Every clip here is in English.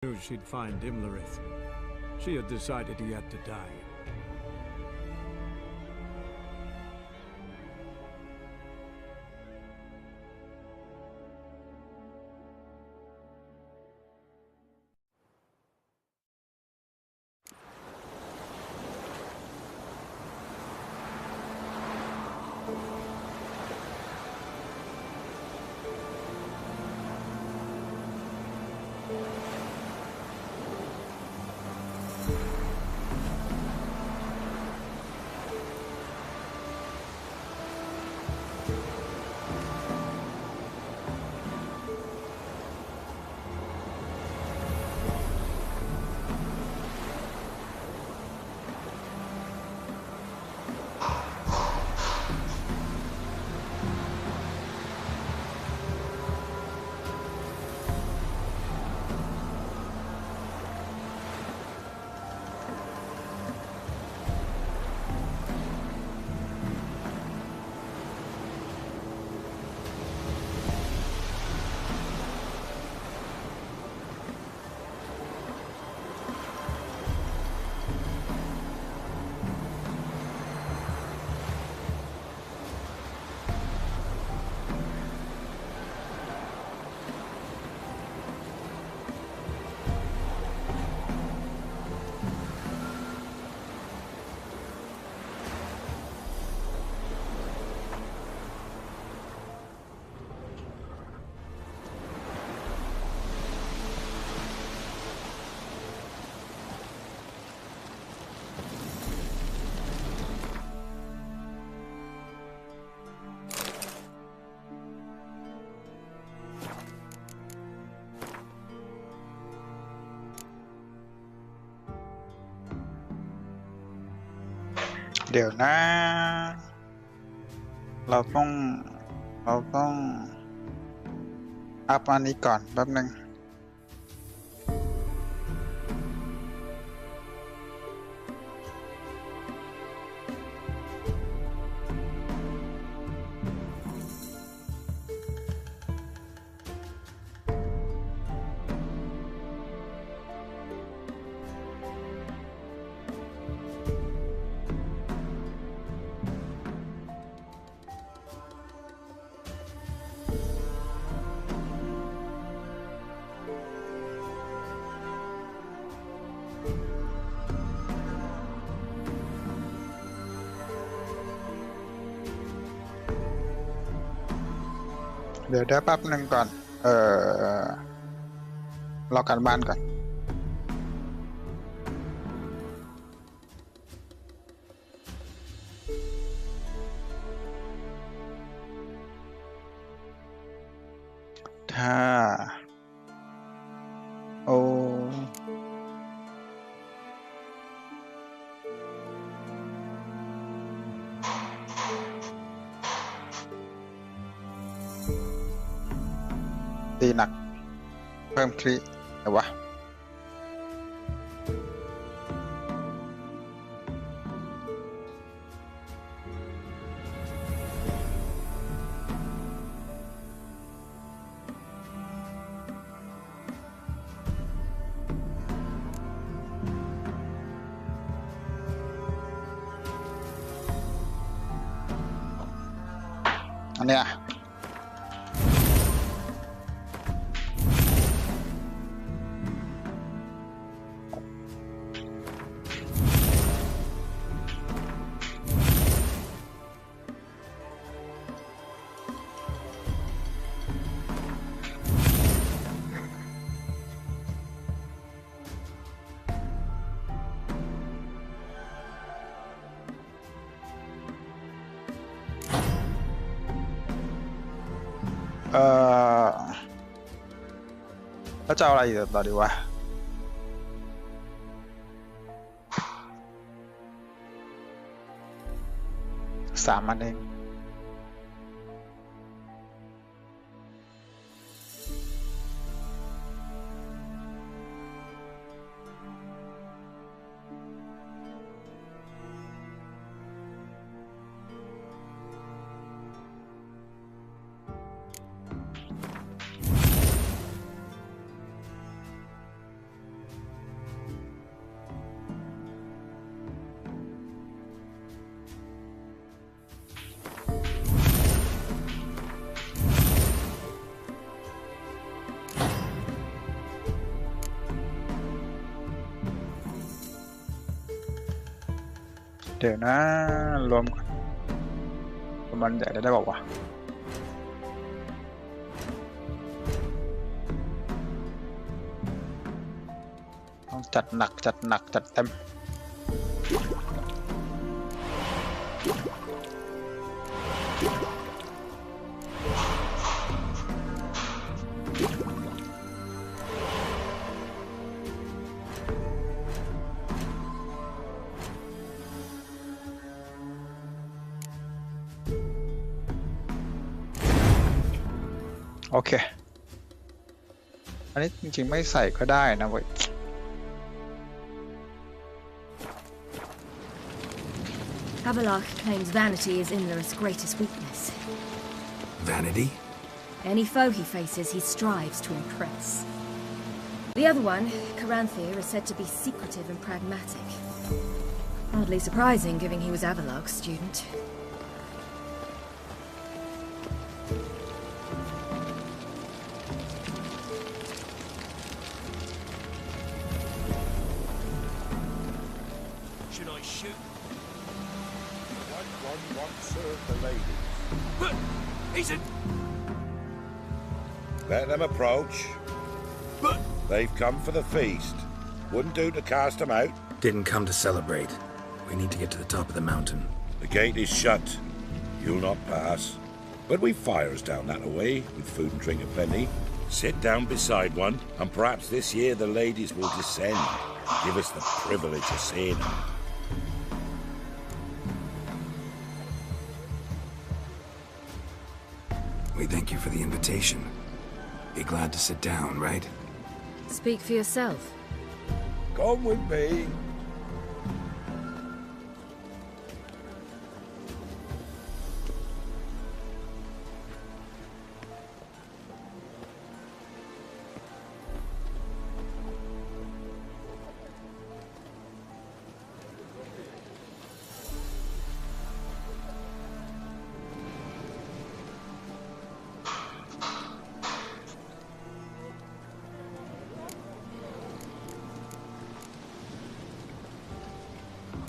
Knew she'd find Imlerith. She had decided he had to die.เดี๋ยวนะเราต้องอัพอันนี้ก่อนแป๊บนึงเดี๋ยวได้แป๊บนึงก่อนรอการบ้านก่อนถ้าโอตีหนักเพิ่มคลิเดี๋ยววะอันเนี้ยแล้วจะเอาอะไรต่อดีวะ3 อันเอง เดี๋ยวนะรวมก่อนมันใหญ่ได้บอกว่าวะต้องจัดหนักจัดหนักจัดเต็มโอเคอันนี้จริงๆไม่ใส่ก็ได้นะเว้ย Avalok claims vanity is Imlerith's greatest weakness. Vanity? Any foe he faces, he strives to impress. The other one, Caranthir, is said to be secretive and pragmatic. Hardly surprising, given he was Avalok's student. Should I shoot? One once served the ladies. But he's a... Let them approach. But... They've come for the feast. Wouldn't do to cast them out. Didn't come to celebrate. We need to get to the top of the mountain. The gate is shut. You'll not pass. But we've fires down that way, with food and drink aplenty. Sit down beside one, and perhaps this year the ladies will descend. Give us the privilege of seeing them. We thank you for the invitation. Be glad to sit down, right? Speak for yourself. Come with me.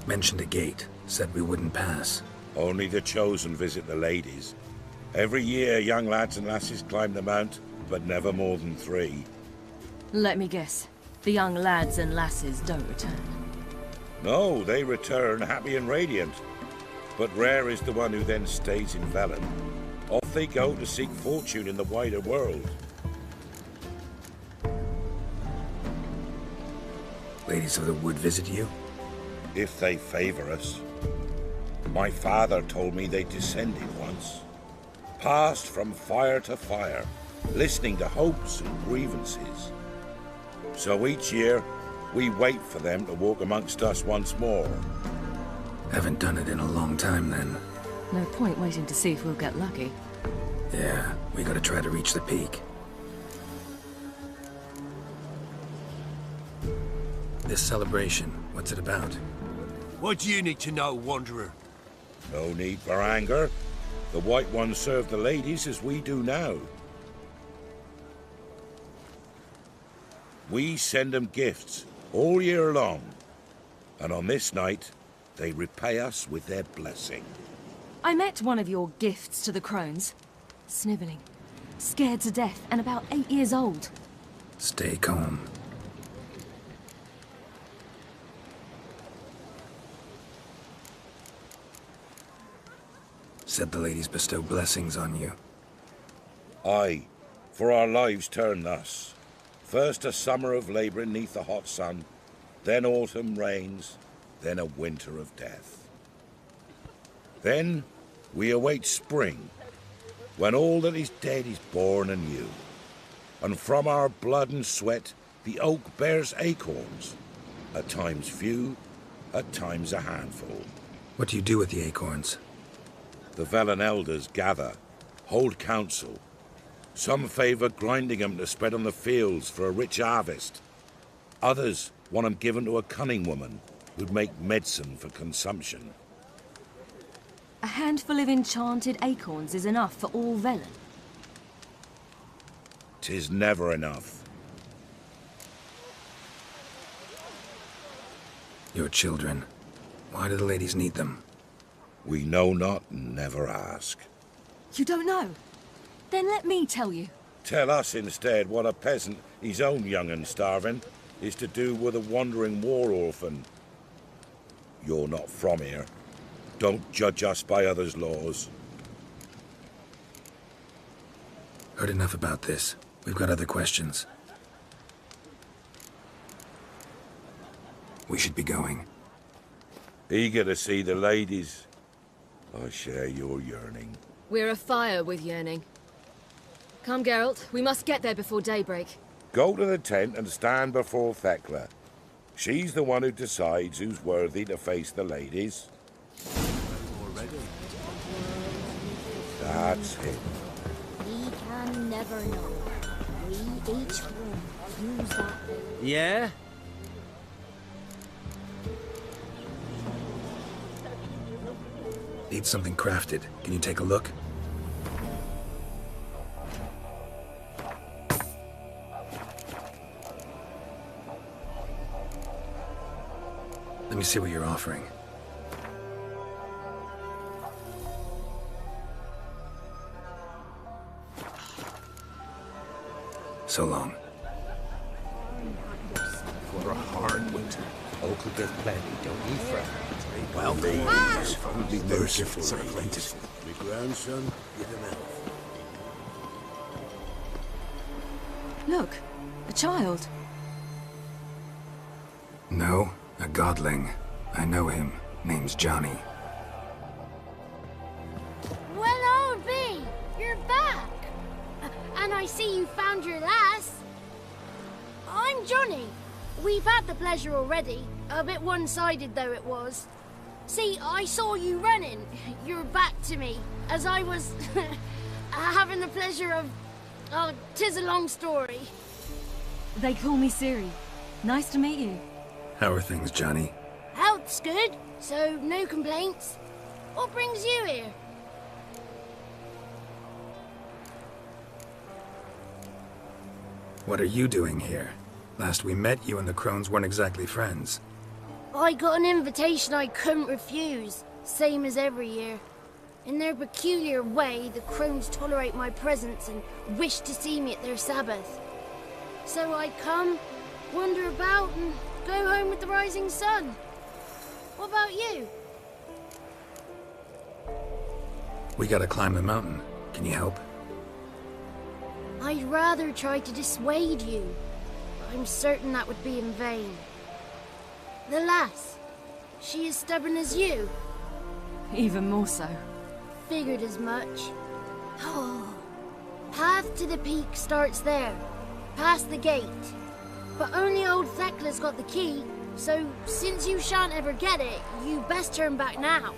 Mentioned a gate. Said we wouldn't pass. Only the chosen visit the ladies. Every year, young lads and lasses climb the mount, but never more than 3. Let me guess. The young lads and lasses don't return. No, they return happy and radiant. But rare is the one who then stays in Velen. Off they go to seek fortune in the wider world. Ladies of the Wood visit you? If they favor us. My father told me they descended once. Passed from fire to fire, listening to hopes and grievances. So each year, we wait for them to walk amongst us once more. Haven't done it in a long time, then. No point waiting to see if we'll get lucky. Yeah, we gotta try to reach the peak. This celebration, what's it about? What do you need to know, Wanderer? No need for anger. The White Ones serve the ladies as we do now. We send them gifts all year long. And on this night, they repay us with their blessing. I met one of your gifts to the crones. Sniveling. Scared to death and about 8 years old. Stay calm. Said the ladies bestow blessings on you. Aye, for our lives turn thus. First a summer of labouring neath the hot sun, then autumn rains, then a winter of death. Then we await spring, when all that is dead is born anew. And from our blood and sweat the oak bears acorns, at times few, at times a handful. What do you do with the acorns? The Velen elders gather, hold council. Some favour grinding them to spread on the fields for a rich harvest. Others want them given to a cunning woman who'd make medicine for consumption. A handful of enchanted acorns is enough for all Velen. 'Tis never enough. Your children. Why do the ladies need them? We know not and never ask. You don't know? Then let me tell you. Tell us instead what a peasant, his own young and starving, is to do with a wandering war orphan. You're not from here. Don't judge us by others' laws. Heard enough about this. We've got other questions. We should be going. Eager to see the ladies. I share your yearning. We're afire with yearning. Come, Geralt. We must get there before daybreak. Go to the tent and stand before Thekla. She's the one who decides who's worthy to face the ladies. That's it. We can never know. We each one use that. Yeah? Need something crafted. Can you take a look? Let me see what you're offering. So long. For a hard winter. Oak will give plenty, don't you fret. Well, ladies, would be merciful, so plentiful. My grandson, give him health. Look, a child. No, a godling. I know him. Name's Johnny. Well, old B, you're back. And I see you found your lass. I'm Johnny. We've had the pleasure already. A bit one-sided though it was. See, I saw you running. Your back to me. As I was having the pleasure of... Oh, 'tis a long story. They call me Ciri. Nice to meet you. How are things, Johnny? Health's good, so no complaints. What brings you here? What are you doing here? Last we met, you and the Crones weren't exactly friends. I got an invitation I couldn't refuse, same as every year. In their peculiar way, the Crones tolerate my presence and wish to see me at their Sabbath. So I come, wander about, and go home with the rising sun. What about you? We gotta climb the mountain. Can you help? I'd rather try to dissuade you. I'm certain that would be in vain. The lass, she as stubborn as you? Even more so. Figured as much. Oh. Path to the peak starts there, past the gate. But only old Thekla's got the key, so since you shan't ever get it, you best turn back now.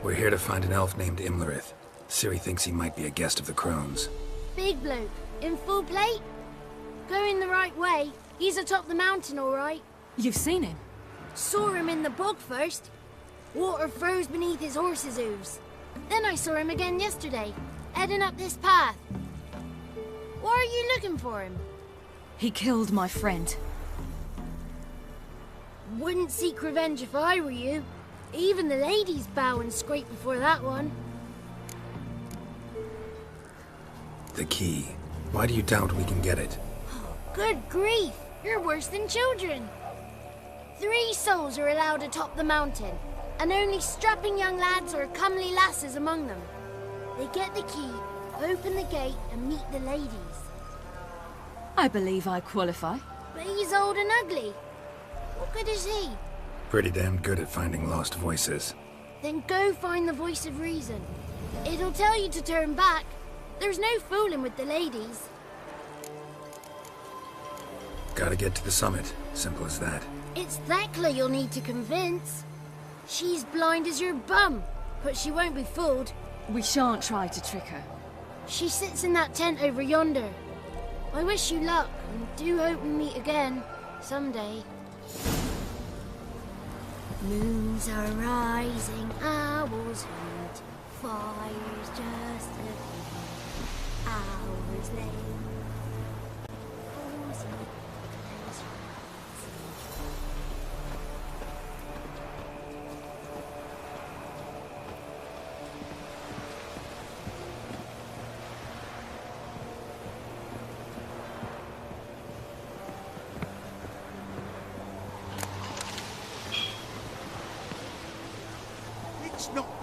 We're here to find an elf named Imlerith. Ciri thinks he might be a guest of the Crones. Big bloke, in full plate? Going the right way. He's atop the mountain, all right. You've seen him? Saw him in the bog first. Water froze beneath his horse's hooves. Then I saw him again yesterday, heading up this path. Why are you looking for him? He killed my friend. Wouldn't seek revenge if I were you. Even the ladies bow and scrape before that one. The key. Why do you doubt we can get it? Good grief, you're worse than children. 3 souls are allowed atop the mountain, and only strapping young lads or comely lasses among them. They get the key, open the gate, and meet the ladies. I believe I qualify. But he's old and ugly. What good is he? Pretty damn good at finding lost voices. Then go find the voice of reason. It'll tell you to turn back. There's no fooling with the ladies. Gotta get to the summit. Simple as that. It's Thekla you'll need to convince. She's blind as your bum, but she won't be fooled. We shan't try to trick her. She sits in that tent over yonder. I wish you luck, and do hope we meet again, someday. Moons are rising, owls hoot, fire's just a few hours late.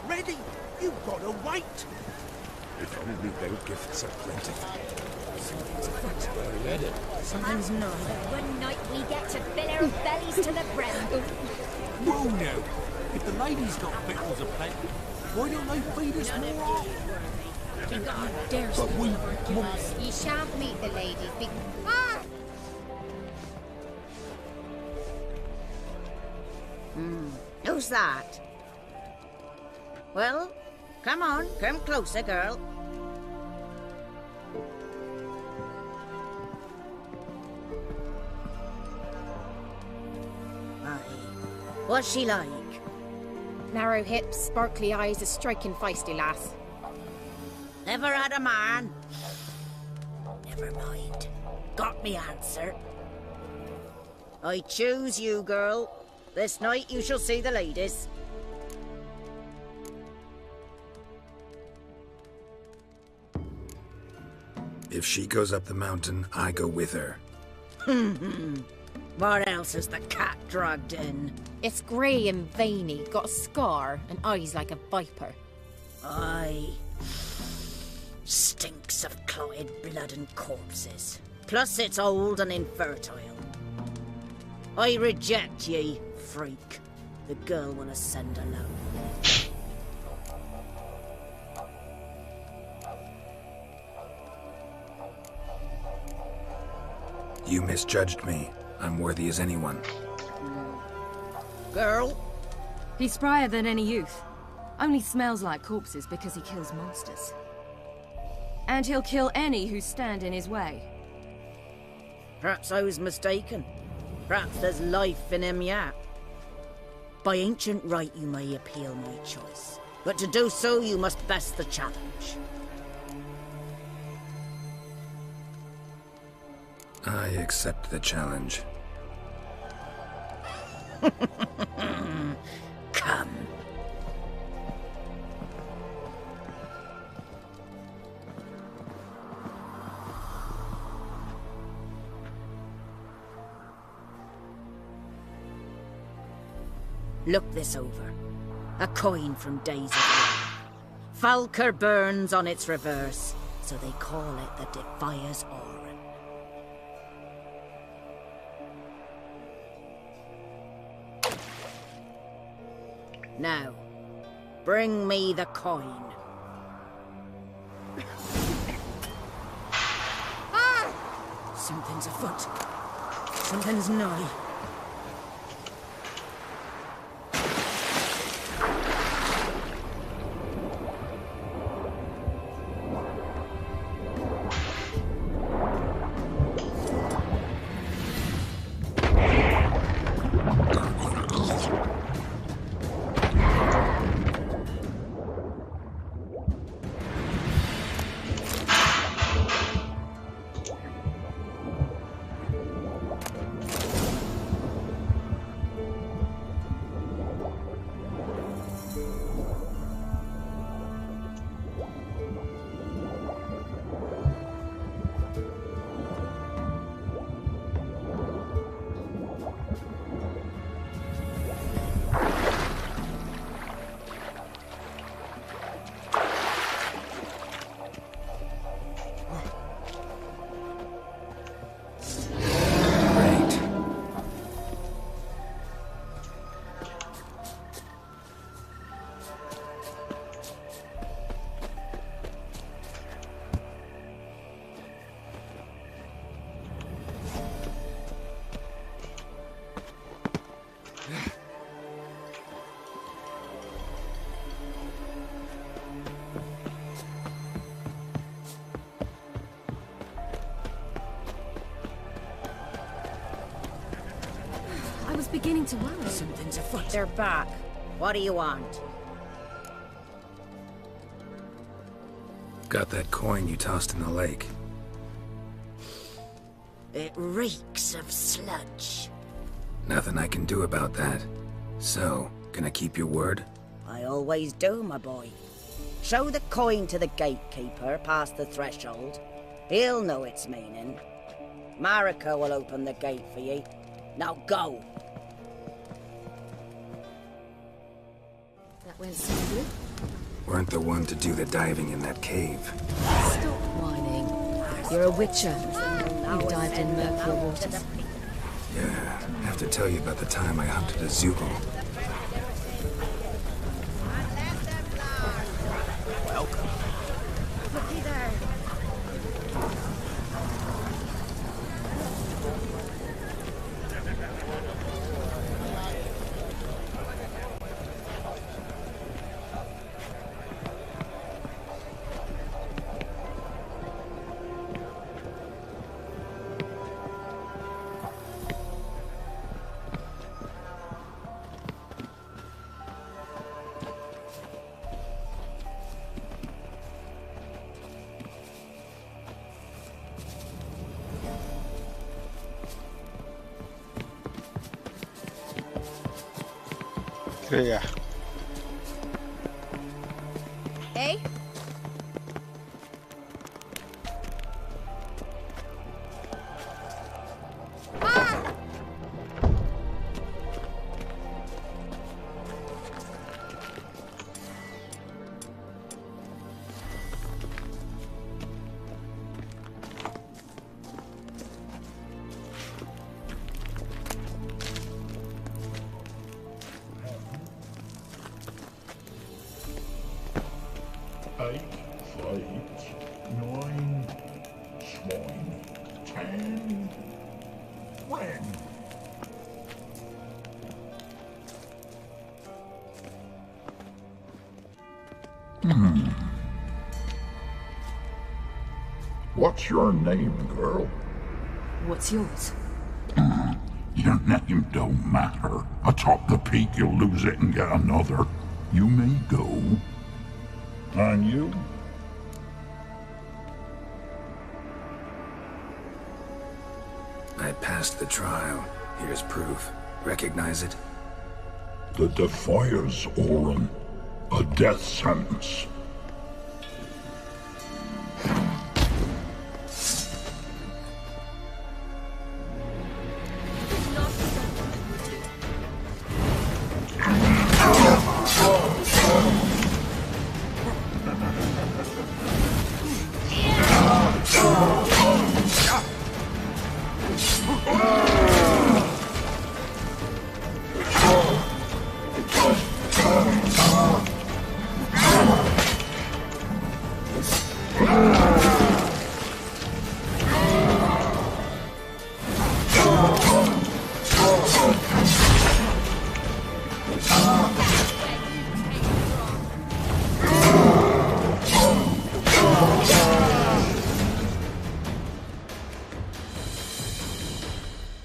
Ready? You've got to wait. If only their gifts are plentiful. Something's not. One night we get to fill our bellies to the brim. Whoa now. If the ladies got victuals aplenty, why don't they feed us more often? God dare But we You shan't meet the ladies Who's that? Well, come on, come closer, girl. Aye. What's she like? Narrow hips, sparkly eyes, a striking feisty lass. Never had a man. Never mind. Got me answer. I choose you, girl. This night you shall see the ladies. If she goes up the mountain, I go with her. What else is the cat dragged in? It's grey and veiny, got a scar, and eyes like a viper. Aye. Stinks of clotted blood and corpses. Plus it's old and infertile. I reject ye, freak. The girl wanna send alone. You misjudged me. I'm worthy as anyone. Girl? He's sprier than any youth. Only smells like corpses because he kills monsters. And he'll kill any who stand in his way. Perhaps I was mistaken. Perhaps there's life in him yet. By ancient right you may appeal my choice. But to do so you must best the challenge. I accept the challenge. Come. Look this over. A coin from days of yore. Falker burns on its reverse, so they call it the Defier's Oran. Now, bring me the coin. Something's afoot. Something's nigh. I was beginning to worry. Something's afoot. They're back. What do you want? Got that coin you tossed in the lake. It reeks of sludge. Nothing I can do about that. So, gonna keep your word? I always do, my boy. Show the coin to the gatekeeper past the threshold. He'll know its meaning. Marika will open the gate for ye. Now go. That went smoothly. weren't the one to do the diving in that cave. Stop whining. You're a witcher. You've dived in murkier waters. Yeah, I have to tell you about the time I hunted a Zeugle. Looky there. Clear. Hey? What's your name, girl? What's yours? Your name don't matter. Atop the peak, you'll lose it and get another. You may go. And you? I passed the trial. Here's proof. Recognize it? The Defiers, Orin. A death sentence.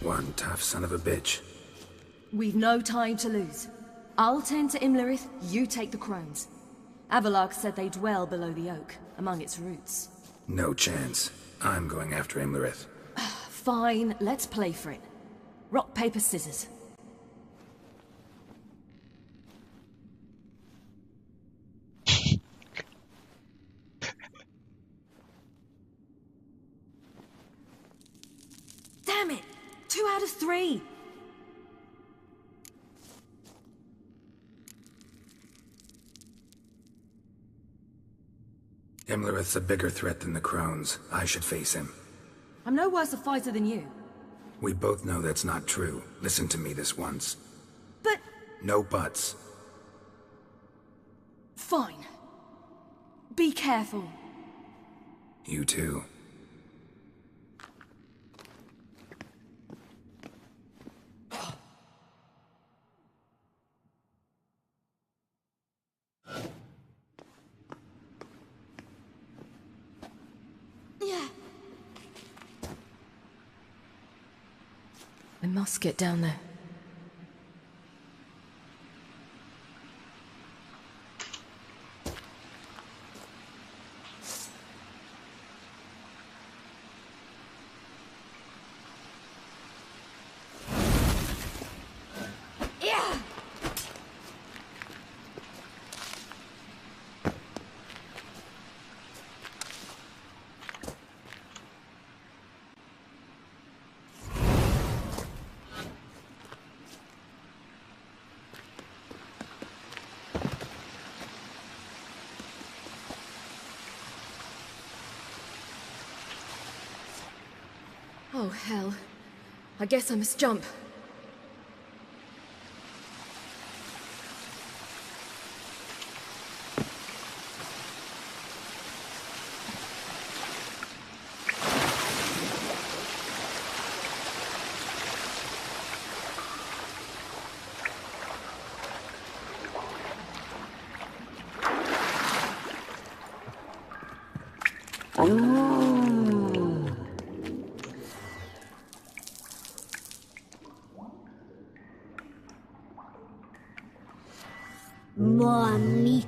One tough son of a bitch. We've no time to lose. I'll tend to Imlerith, you take the crones. Avalok said they dwell below the oak, among its roots. No chance. I'm going after Imlerith. Fine, let's play for it. Rock, paper, scissors. Damn it! 2 out of 3! Imlerith's a bigger threat than the crones. I should face him. I'm no worse a fighter than you. We both know that's not true. Listen to me this once. But... No buts. Fine. Be careful. You too. I must get down there. Oh, hell. I guess I must jump. More meat.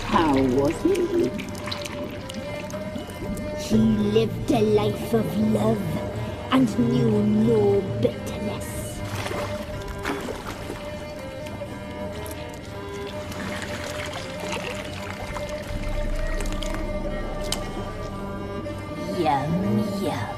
How was he? He lived a life of love and knew no bitterness. Yum, yum.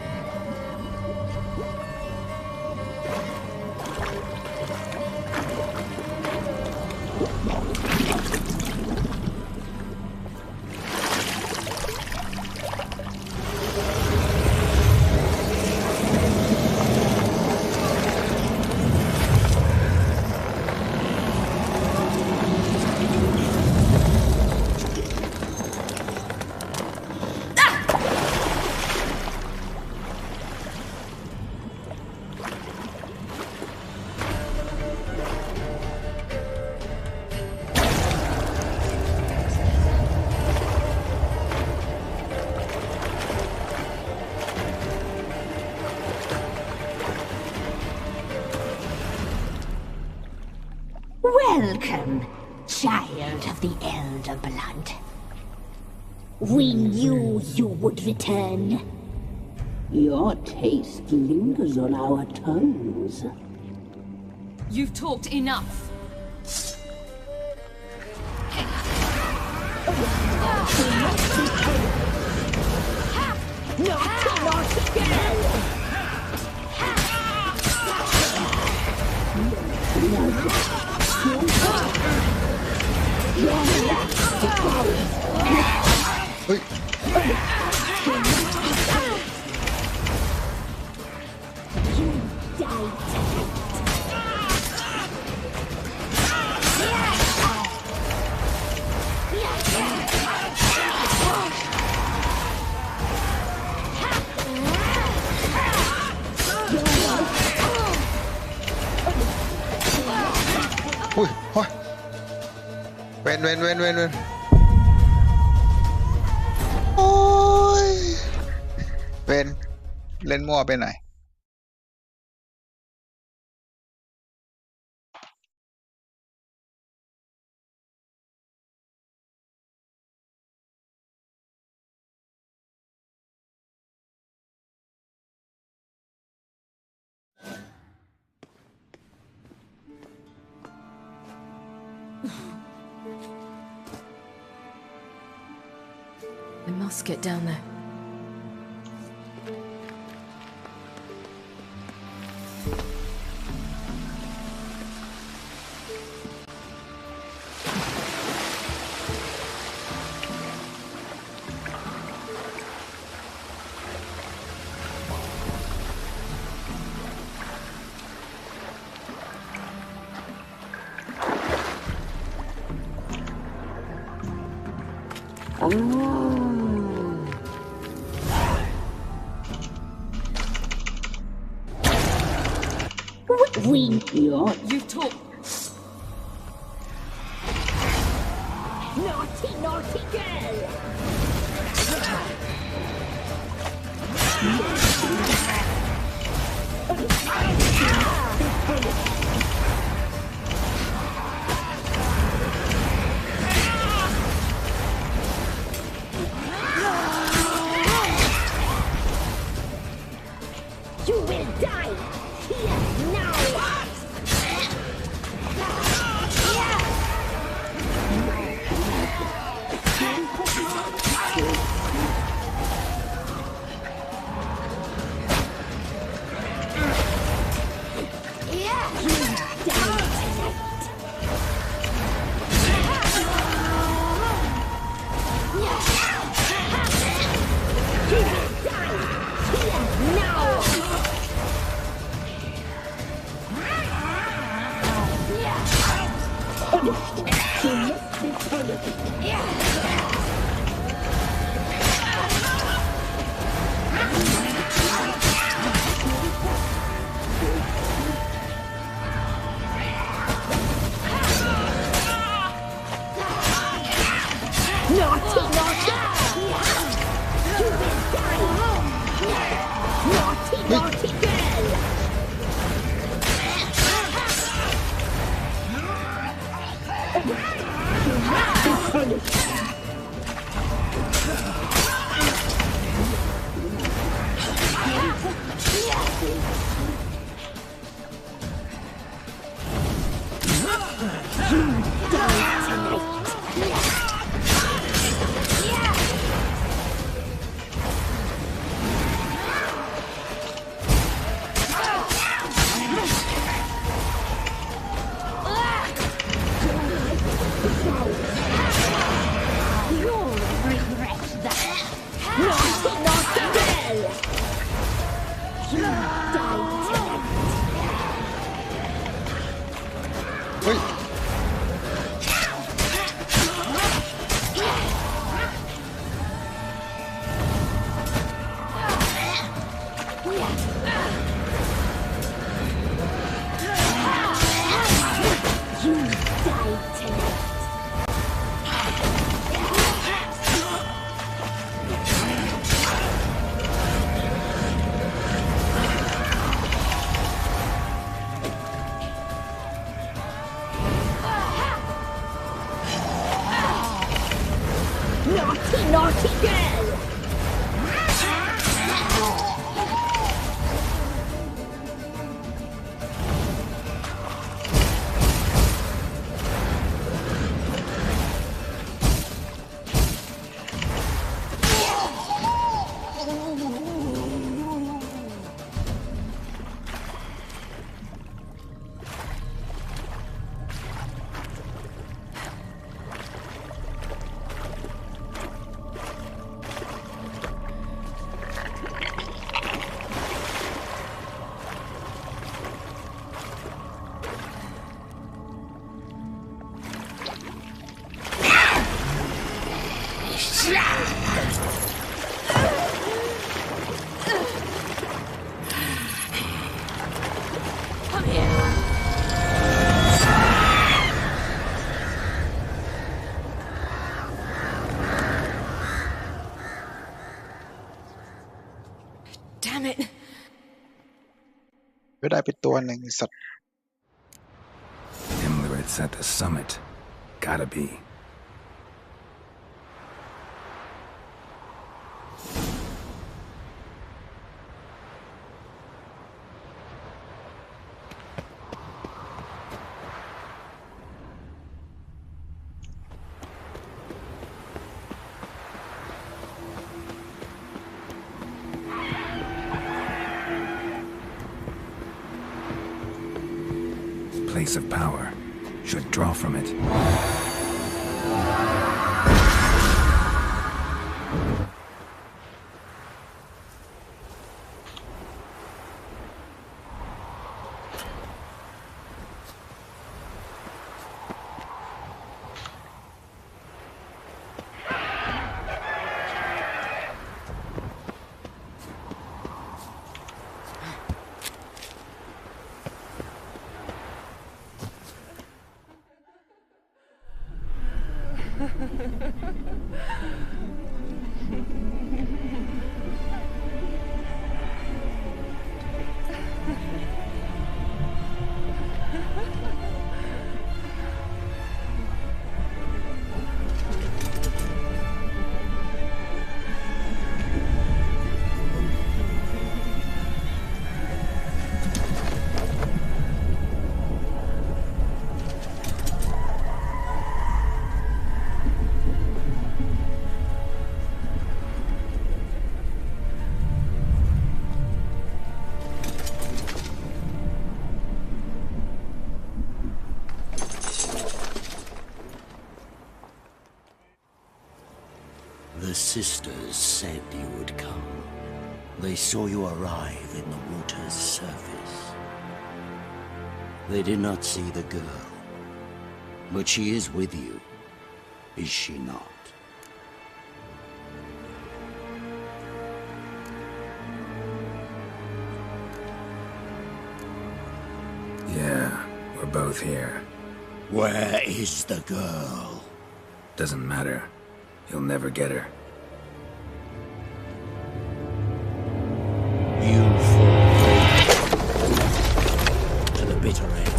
Welcome, child of the Elder Blood. We knew you would return. Your taste lingers on our tongues. You've talked enough. Ui, thôi. Ven. Ôi. Ven, lên mua bên này. I must get down there. You've talked. Naughty girl! You will die here now! Damn it. ก็ได้ไปตัวหนึ่งสัตว์ Imlerith's at the summit. Gotta be. Place of power. Should draw from it. The sisters said you would come. They saw you arrive in the water's surface. They did not see the girl. But she is with you, is she not? Yeah, we're both here. Where is the girl? Doesn't matter. You'll never get her. You fall to the bitter end.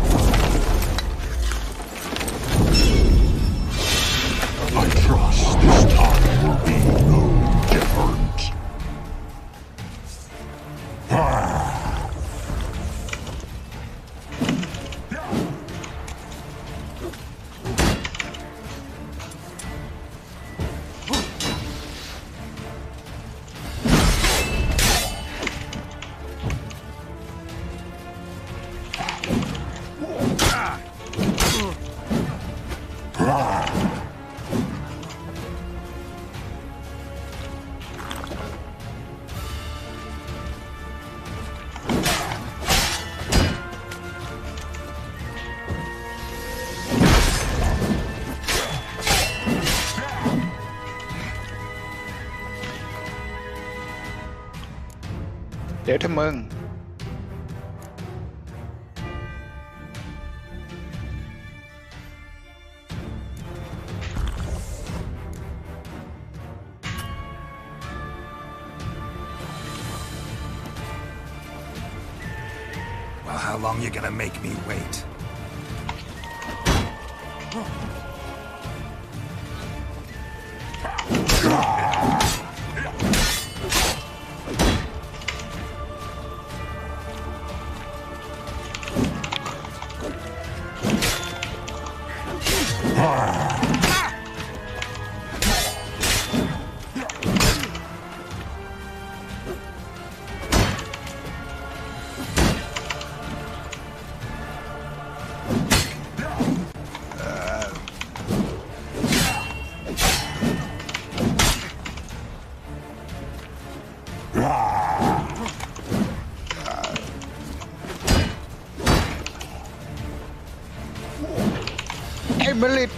I trust this time will be no different.เดี๋ยวถ้ามึง Well, how long you gonna make me wait? Emmerith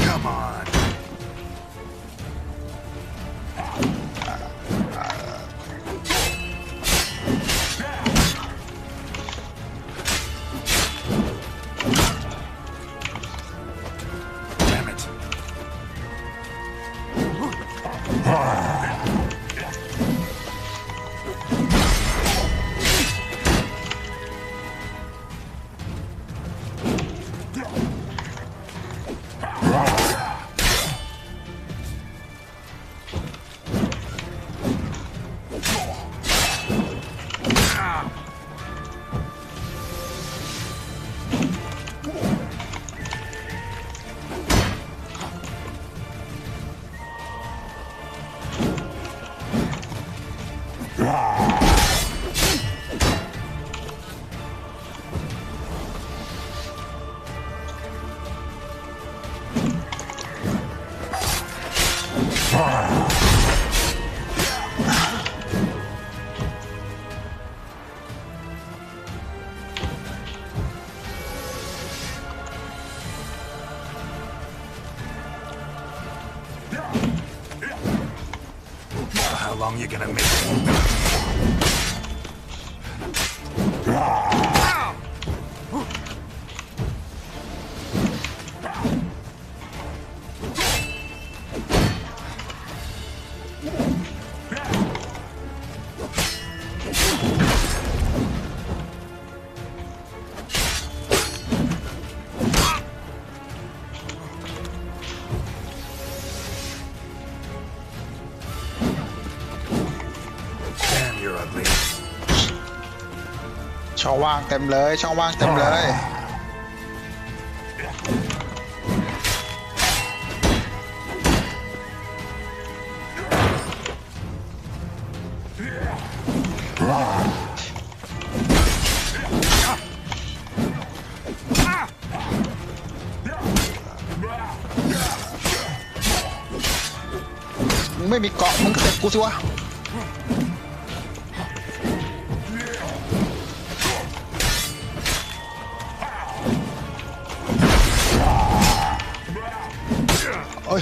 Come on. Damn it. How long you gonna make me? You're ugly. ช่องว่างเต็มเลยช่องว่างเต็มเลย Ugh! ไม่มีเกาะมึงก็เตะกูสิวะโอ้ย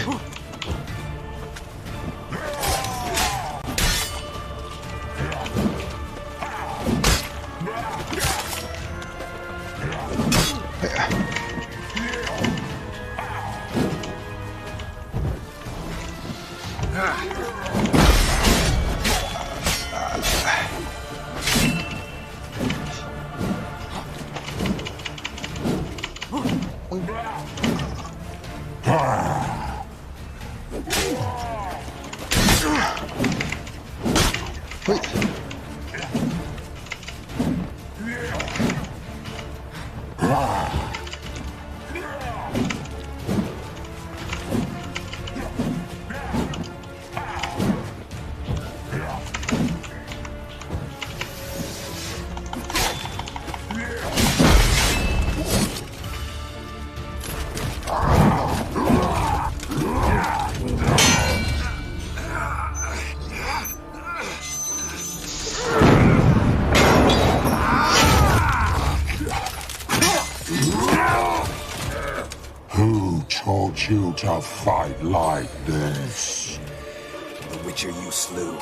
You to fight like this. The Witcher you slew.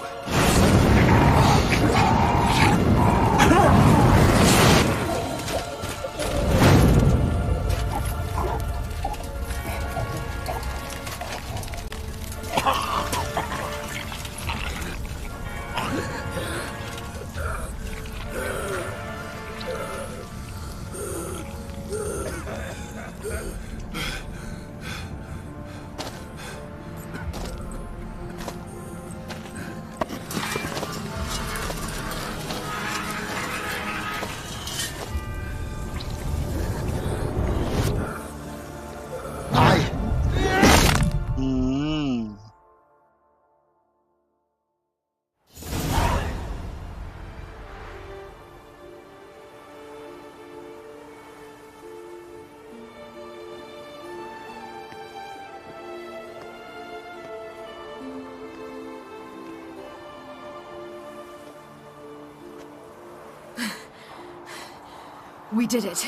We did it.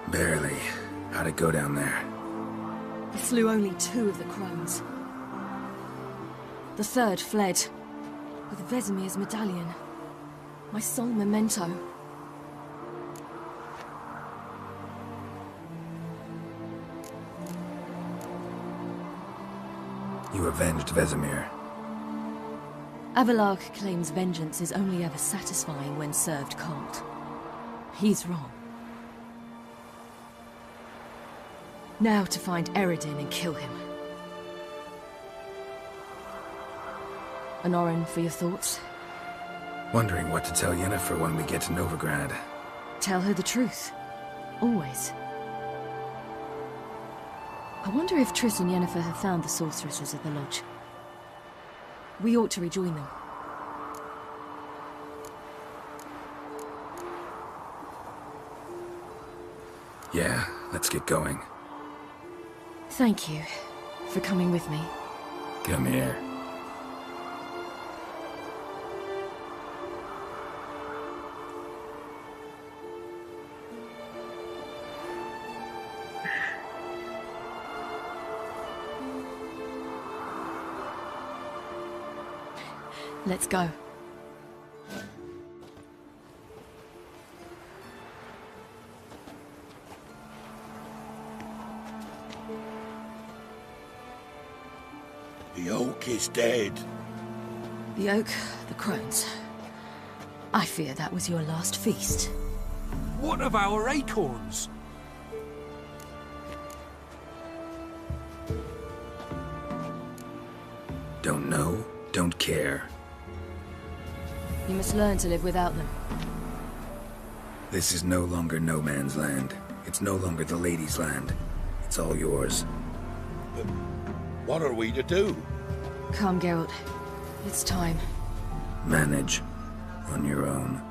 Barely. How'd it go down there? I slew only 2 of the crones. The third fled, with Vesemir's medallion. My sole memento. You avenged Vesemir. Avelarg claims vengeance is only ever satisfying when served cold. He's wrong. Now to find Eredin and kill him. Honorin, for your thoughts? Wondering what to tell Yennefer when we get to Novigrad. Tell her the truth. Always. I wonder if Triss and Yennefer have found the sorceresses at the lodge. We ought to rejoin them. Yeah, let's get going. Thank you for coming with me. Come here. Let's go. The oak is dead. The oak, the crones. I fear that was your last feast. What of our acorns? Don't know, don't care. You must learn to live without them. This is no longer no man's land. It's no longer the lady's land. It's all yours. But what are we to do? Come, Geralt. It's time. Manage. On your own.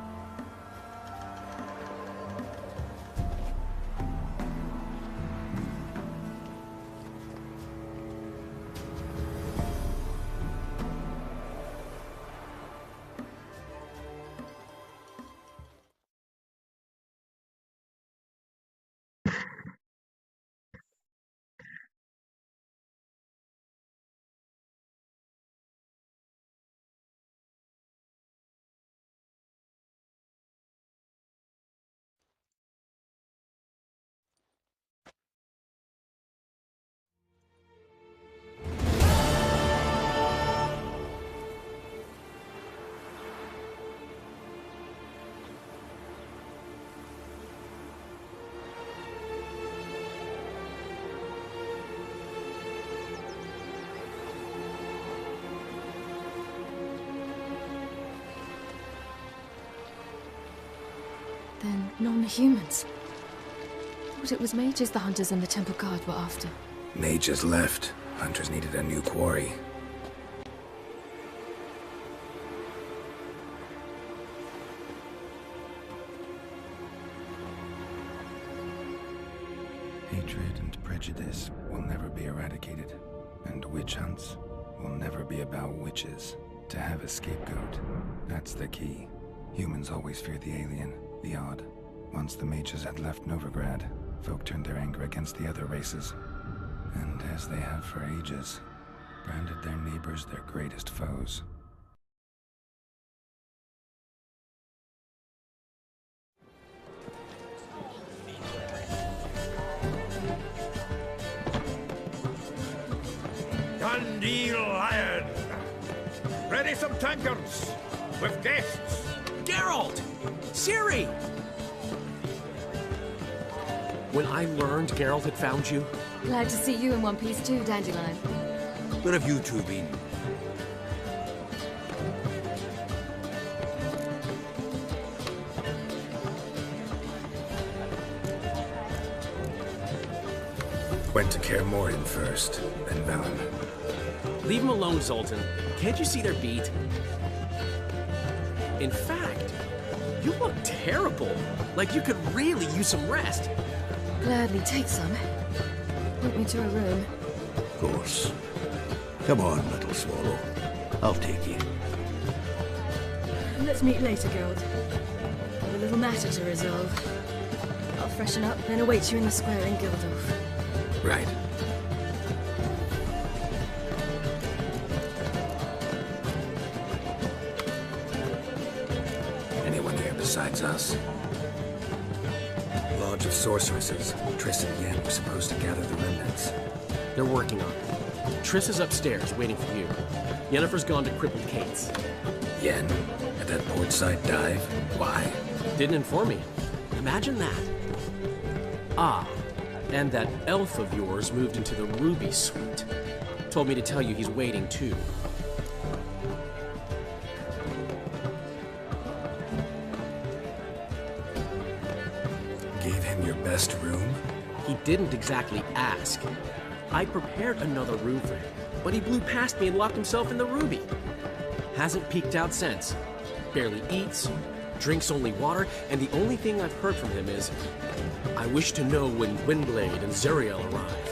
Then non-humans. Thought it was mages the hunters and the temple guard were after. Mages left. Hunters needed a new quarry. Hatred and prejudice will never be eradicated, and witch hunts will never be about witches. To have a scapegoat, that's the key. Humans always fear the alien, the odd. Once the mages had left Novigrad, folk turned their anger against the other races. And as they have for ages, branded their neighbors their greatest foes. Dundee Lion! Ready some tankards with guests! Geralt! Ciri! When I learned Geralt had found you... Glad to see you in one piece too, Dandelion. Where have you two been? Went to Kaer Morhen first, then Velen. Leave them alone, Zoltan. Can't you see their beat? In fact, you look terrible. Like you could really use some rest. Gladly take some. Point me to a room. Of course. Come on, little swallow. I'll take you. Let's meet later, Geralt. Have a little matter to resolve. I'll freshen up, then await you in the square in Gildorf. Right. Anyone here besides us? Lodge of Sorceresses. Triss and Yen were supposed to gather the remnants. They're working on it. Triss is upstairs, waiting for you. Yennefer's gone to Crippled Kate's. Yen? At that portside dive? Why? Didn't inform me. Imagine that. Ah, and that elf of yours moved into the Ruby Suite. Told me to tell you he's waiting too. Gave him your best room? He didn't exactly ask. I prepared another room for him, but he blew past me and locked himself in the Ruby. Hasn't peeked out since. Barely eats, drinks only water, and the only thing I've heard from him is, I wish to know when Gwynblade and Zariel arrive.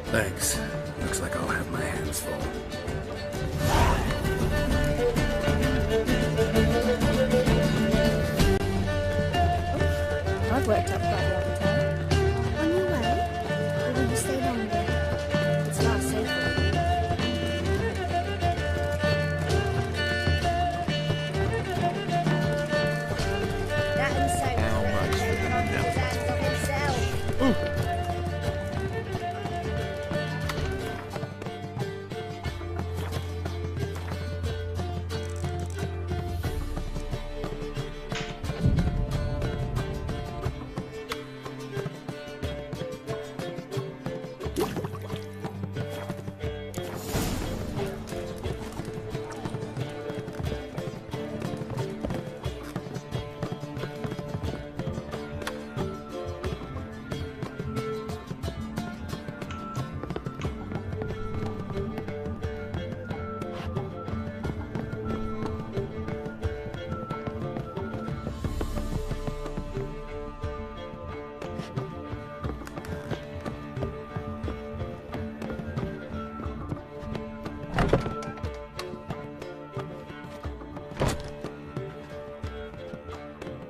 Thanks. Looks like I'll have my hands full. I've worked up quite a lot of time. On your way? Or will you stay longer? It's not safe. That and so How much for the himself.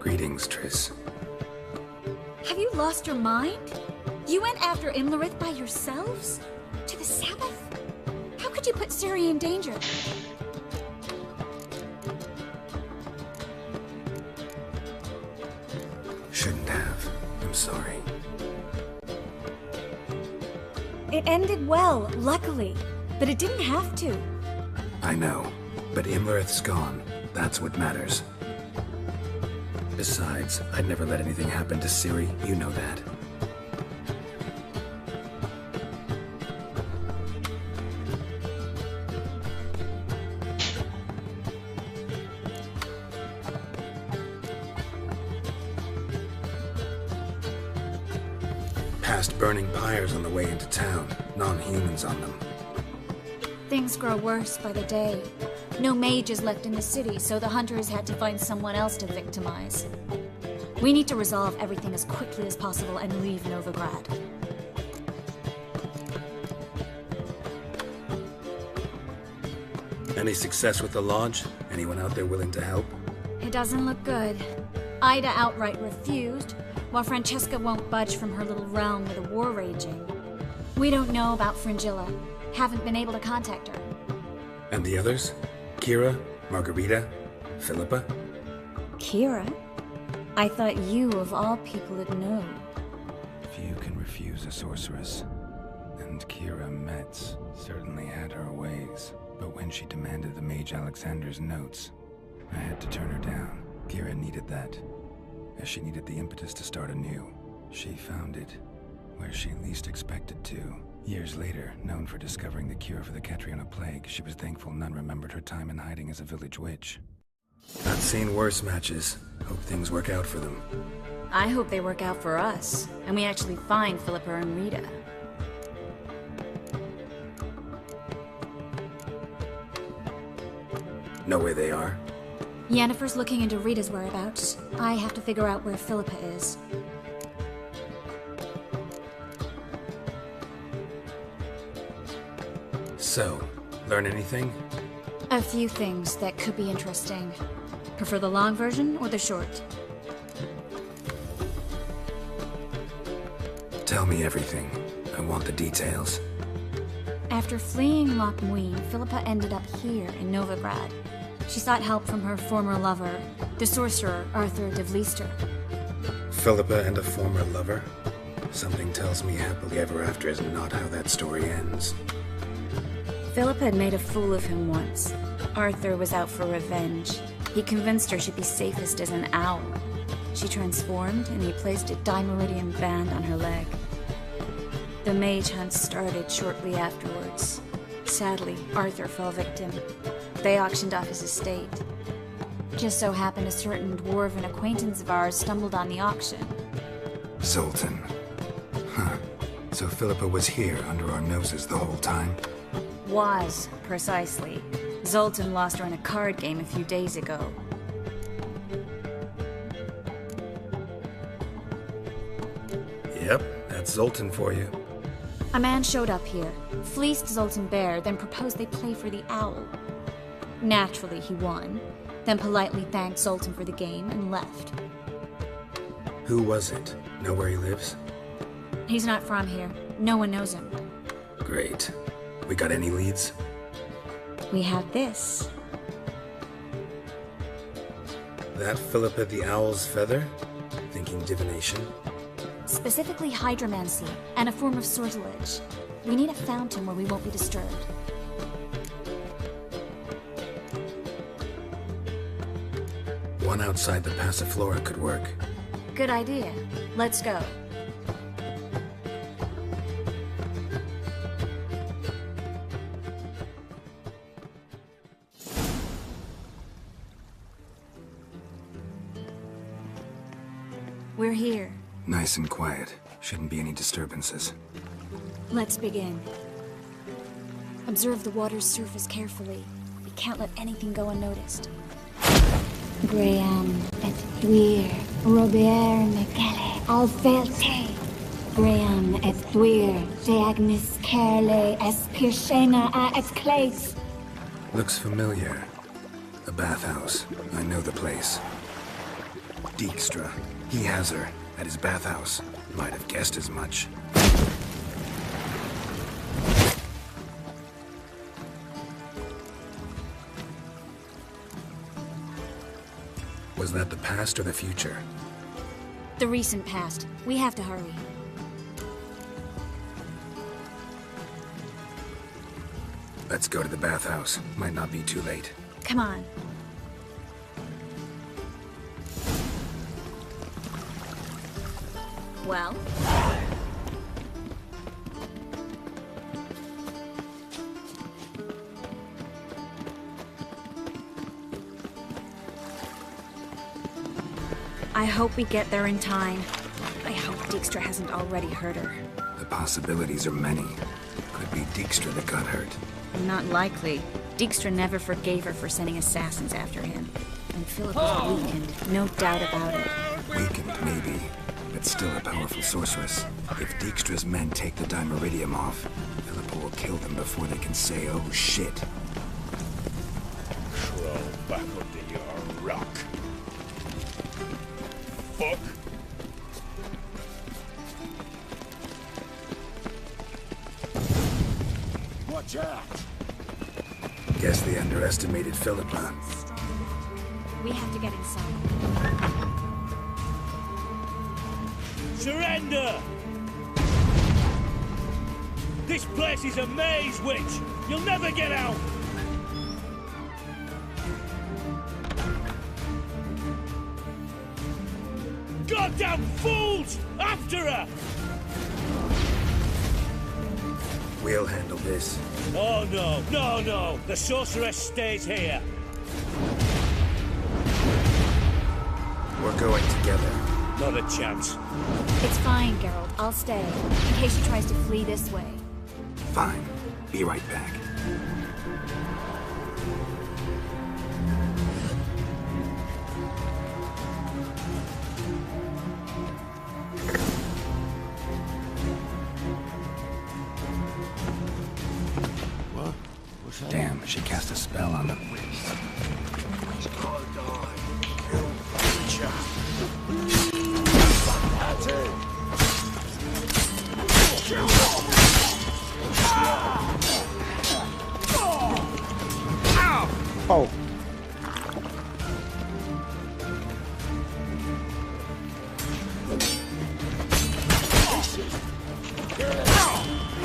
Greetings, Triss. Have you lost your mind? You went after Imlerith by yourselves? To the Sabbath? How could you put Ciri in danger? Shouldn't have. I'm sorry. It ended well, luckily. But it didn't have to. I know. But Imlerith's gone. That's what matters. Besides, I'd never let anything happen to Ciri. You know that. Passed burning pyres on the way into town, non-humans on them. Things grow worse by the day. No mages left in the city, so the hunters had to find someone else to victimize. We need to resolve everything as quickly as possible and leave Novigrad. Any success with the lodge? Anyone out there willing to help? It doesn't look good. Ida outright refused, while Francesca won't budge from her little realm with a war raging. We don't know about Fringilla. Haven't been able to contact her. And the others? Kira? Margarita? Philippa? Kira? I thought you, of all people, would know. Few can refuse a sorceress. And Kira Metz certainly had her ways. But when she demanded the Mage Alexander's notes, I had to turn her down. Kira needed that, as she needed the impetus to start anew. She found it where she least expected to. Years later, known for discovering the cure for the Catriona plague, she was thankful none remembered her time in hiding as a village witch. I've seen worse matches. Hope things work out for them. I hope they work out for us, and we actually find Philippa and Rita. Know where they are? Yennefer's looking into Rita's whereabouts. I have to figure out where Philippa is. So, learn anything? A few things that could be interesting. Prefer the long version or the short? Tell me everything. I want the details. After fleeing Loch Muin, Philippa ended up here in Novigrad. She sought help from her former lover, the sorcerer Arthur de Vlister. Philippa and a former lover? Something tells me happily ever after is not how that story ends. Philippa had made a fool of him once. Arthur was out for revenge. He convinced her she'd be safest as an owl. She transformed, and he placed a Dimeridian band on her leg. The mage hunt started shortly afterwards. Sadly, Arthur fell victim. They auctioned off his estate. Just so happened a certain dwarven acquaintance of ours stumbled on the auction. Zoltan. Huh. So Philippa was here under our noses the whole time? Was, precisely. Zoltan lost her in a card game a few days ago. Yep, that's Zoltan for you. A man showed up here, fleeced Zoltan bare, then proposed they play for the owl. Naturally, he won, then politely thanked Zoltan for the game and left. Who was it? Know where he lives? He's not from here. No one knows him. Great. We got any leads? We have this. That Philippa the Owl's feather? Thinking divination? Specifically hydromancy, and a form of sortilege. We need a fountain where we won't be disturbed. One outside the Passiflora could work. Good idea. Let's go. We're here. Nice and quiet. Shouldn't be any disturbances. Let's begin. Observe the water's surface carefully. We can't let anything go unnoticed. Graham et thuir, Robert Mekele, Alfelte. Graham et thuir, Deagnis Kerle, Espirshena a et Clates. Looks familiar. The bathhouse. I know the place. Dijkstra. He has her at his bathhouse. Might have guessed as much. Was that the past or the future? The recent past. We have to hurry. Let's go to the bathhouse. Might not be too late. Come on. Well? I hope we get there in time. I I hope Dijkstra hasn't already hurt her. The possibilities are many. Could be Dijkstra that got hurt. Not likely. Dijkstra never forgave her for sending assassins after him. And Philip was weakened, no doubt about it. Weakened, maybe, but still a powerful sorceress. If Dijkstra's men take the Dimeridium off, Philippa will kill them before they can say, oh shit. Crawl back under your rock. Fuck. Watch out! Guess they underestimated Philippa. We have to get inside. Surrender! This place is a maze, witch! You'll never get out! Goddamn fools! After her! We'll handle this. Oh no, no, no! The sorceress stays here! We're going together. Not a chance. It's fine, Geralt. I'll stay, in case she tries to flee this way. Fine. Be right back. What? Damn, she cast a spell on them. Oh.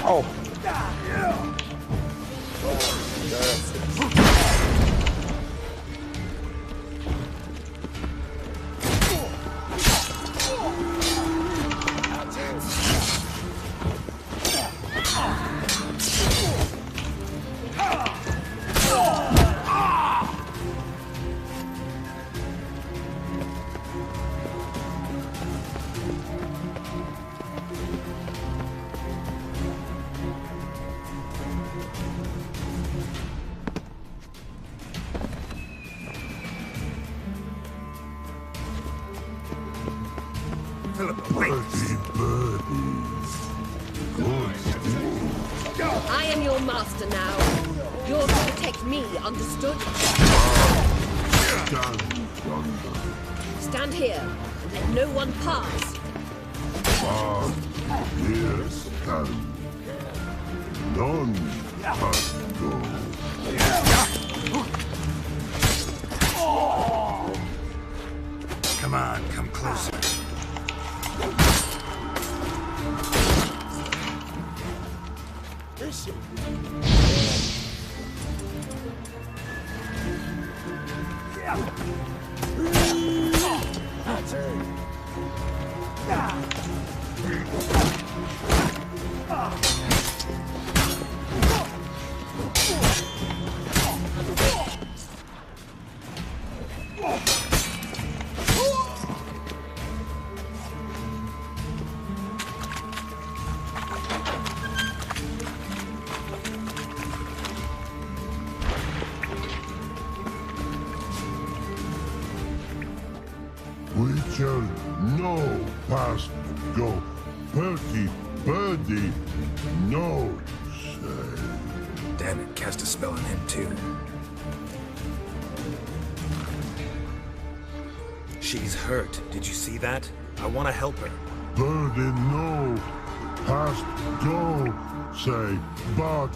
Oh. I am your master now. You're to protect me, understood? Stand here and let no one pass. Yes, none must go. Come on, come closer. Witcher, no past go. Perky, birdie, no say. Damn it, cast a spell on him too. She's hurt. Did you see that? I want to help her. Birdie, no past go. Say, but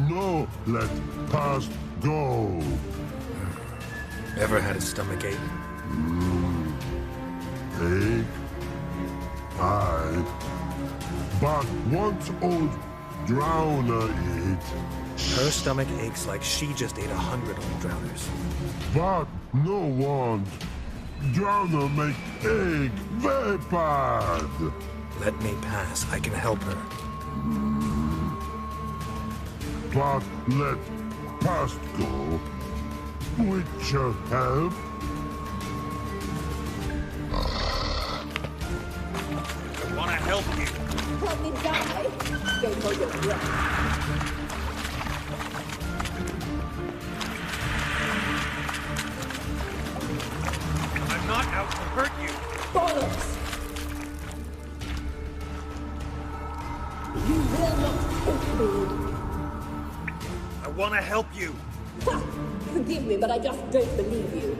no let past go. Ever had a stomachache? Ache? Aye. But once old drowner eat. Her stomach aches like she just ate 100 old drowners. But no want. Drowner make egg very bad. Let me pass. I can help her. But let past go. Witcher help. help you. Help me die? Go for your breath. I'm not out to hurt you. Bollocks! You will not hurt me. I want to help you. Ha! Forgive me, but I just don't believe you.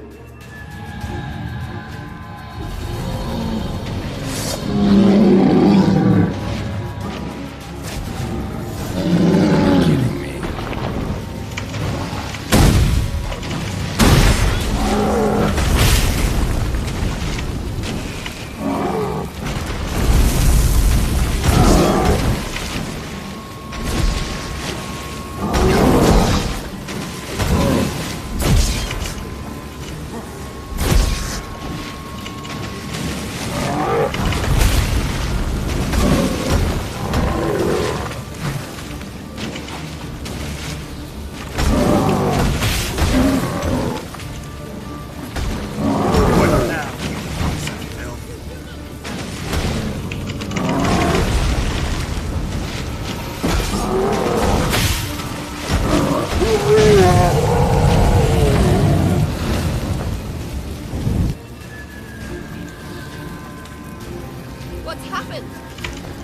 What's happened?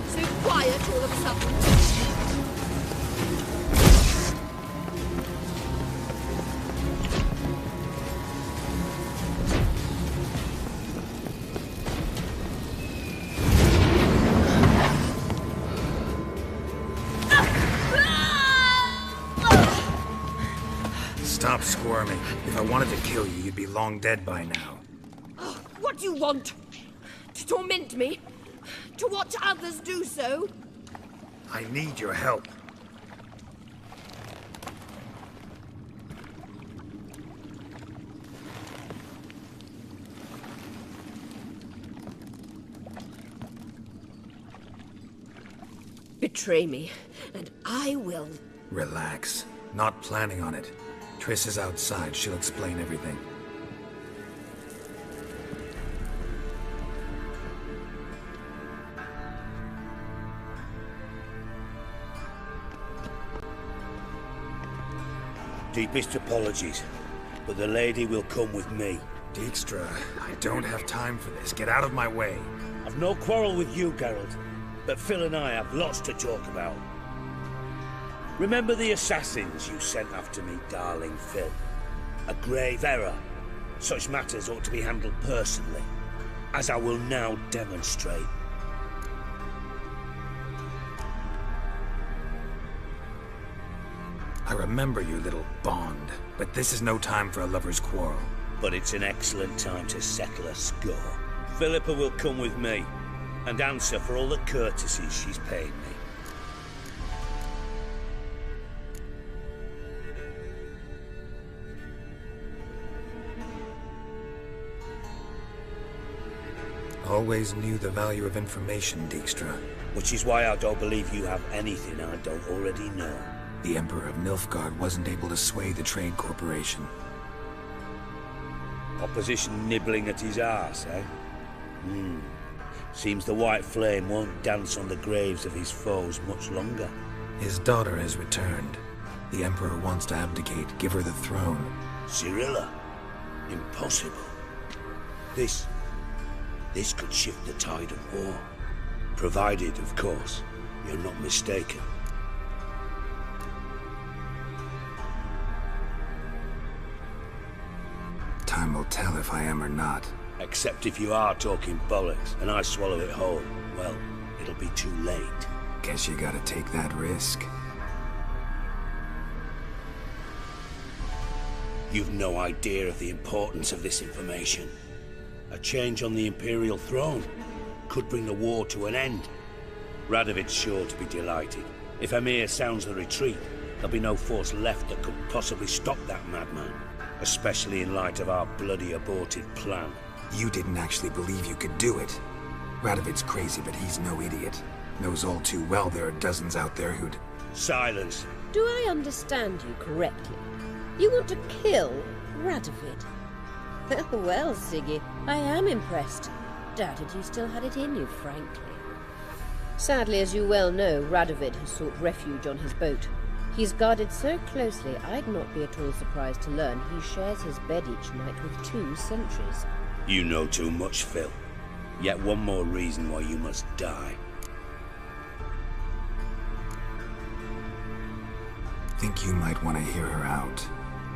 So quiet all of a sudden. Stop squirming. If I wanted to kill you, you'd be long dead by now. Oh, what do you want? To torment me? To watch others do so? I need your help. Betray me, and I will. Relax. Not planning on it. Triss is outside. She'll explain everything. Deepest apologies, but the lady will come with me. Dijkstra, I don't have time for this. Get out of my way. I've no quarrel with you, Geralt, but Phil and I have lots to talk about. Remember the assassins you sent after me, darling Phil? A grave error. Such matters ought to be handled personally, as I will now demonstrate. I remember your little bond, but this is no time for a lover's quarrel. But it's an excellent time to settle a score. Philippa will come with me, and answer for all the courtesies she's paid me. Always knew the value of information, Dijkstra. Which is why I don't believe you have anything I don't already know. The Emperor of Nilfgaard wasn't able to sway the Trade Corporation. Opposition nibbling at his arse, eh? Seems the White Flame won't dance on the graves of his foes much longer. His daughter has returned. The Emperor wants to abdicate, give her the throne. Cirilla? Impossible. This could shift the tide of war. Provided, of course, you're not mistaken. Time will tell if I am or not. Except if you are talking bollocks, and I swallow it whole. Well, it'll be too late. Guess you gotta take that risk. You've no idea of the importance of this information. A change on the Imperial throne could bring the war to an end. Radovid's sure to be delighted. If Emhyr sounds the retreat, there'll be no force left that could possibly stop that madman. Especially in light of our bloody aborted plan. You didn't actually believe you could do it. Radovid's crazy, but he's no idiot. Knows all too well there are dozens out there who'd... Silence. Do I understand you correctly? You want to kill Radovid? Well, Siggy, I am impressed. Doubted you still had it in you, frankly. Sadly, as you well know, Radovid has sought refuge on his boat. He's guarded so closely, I'd not be at all surprised to learn he shares his bed each night with 2 sentries. You know too much, Phil. Yet one more reason why you must die. Think you might want to hear her out.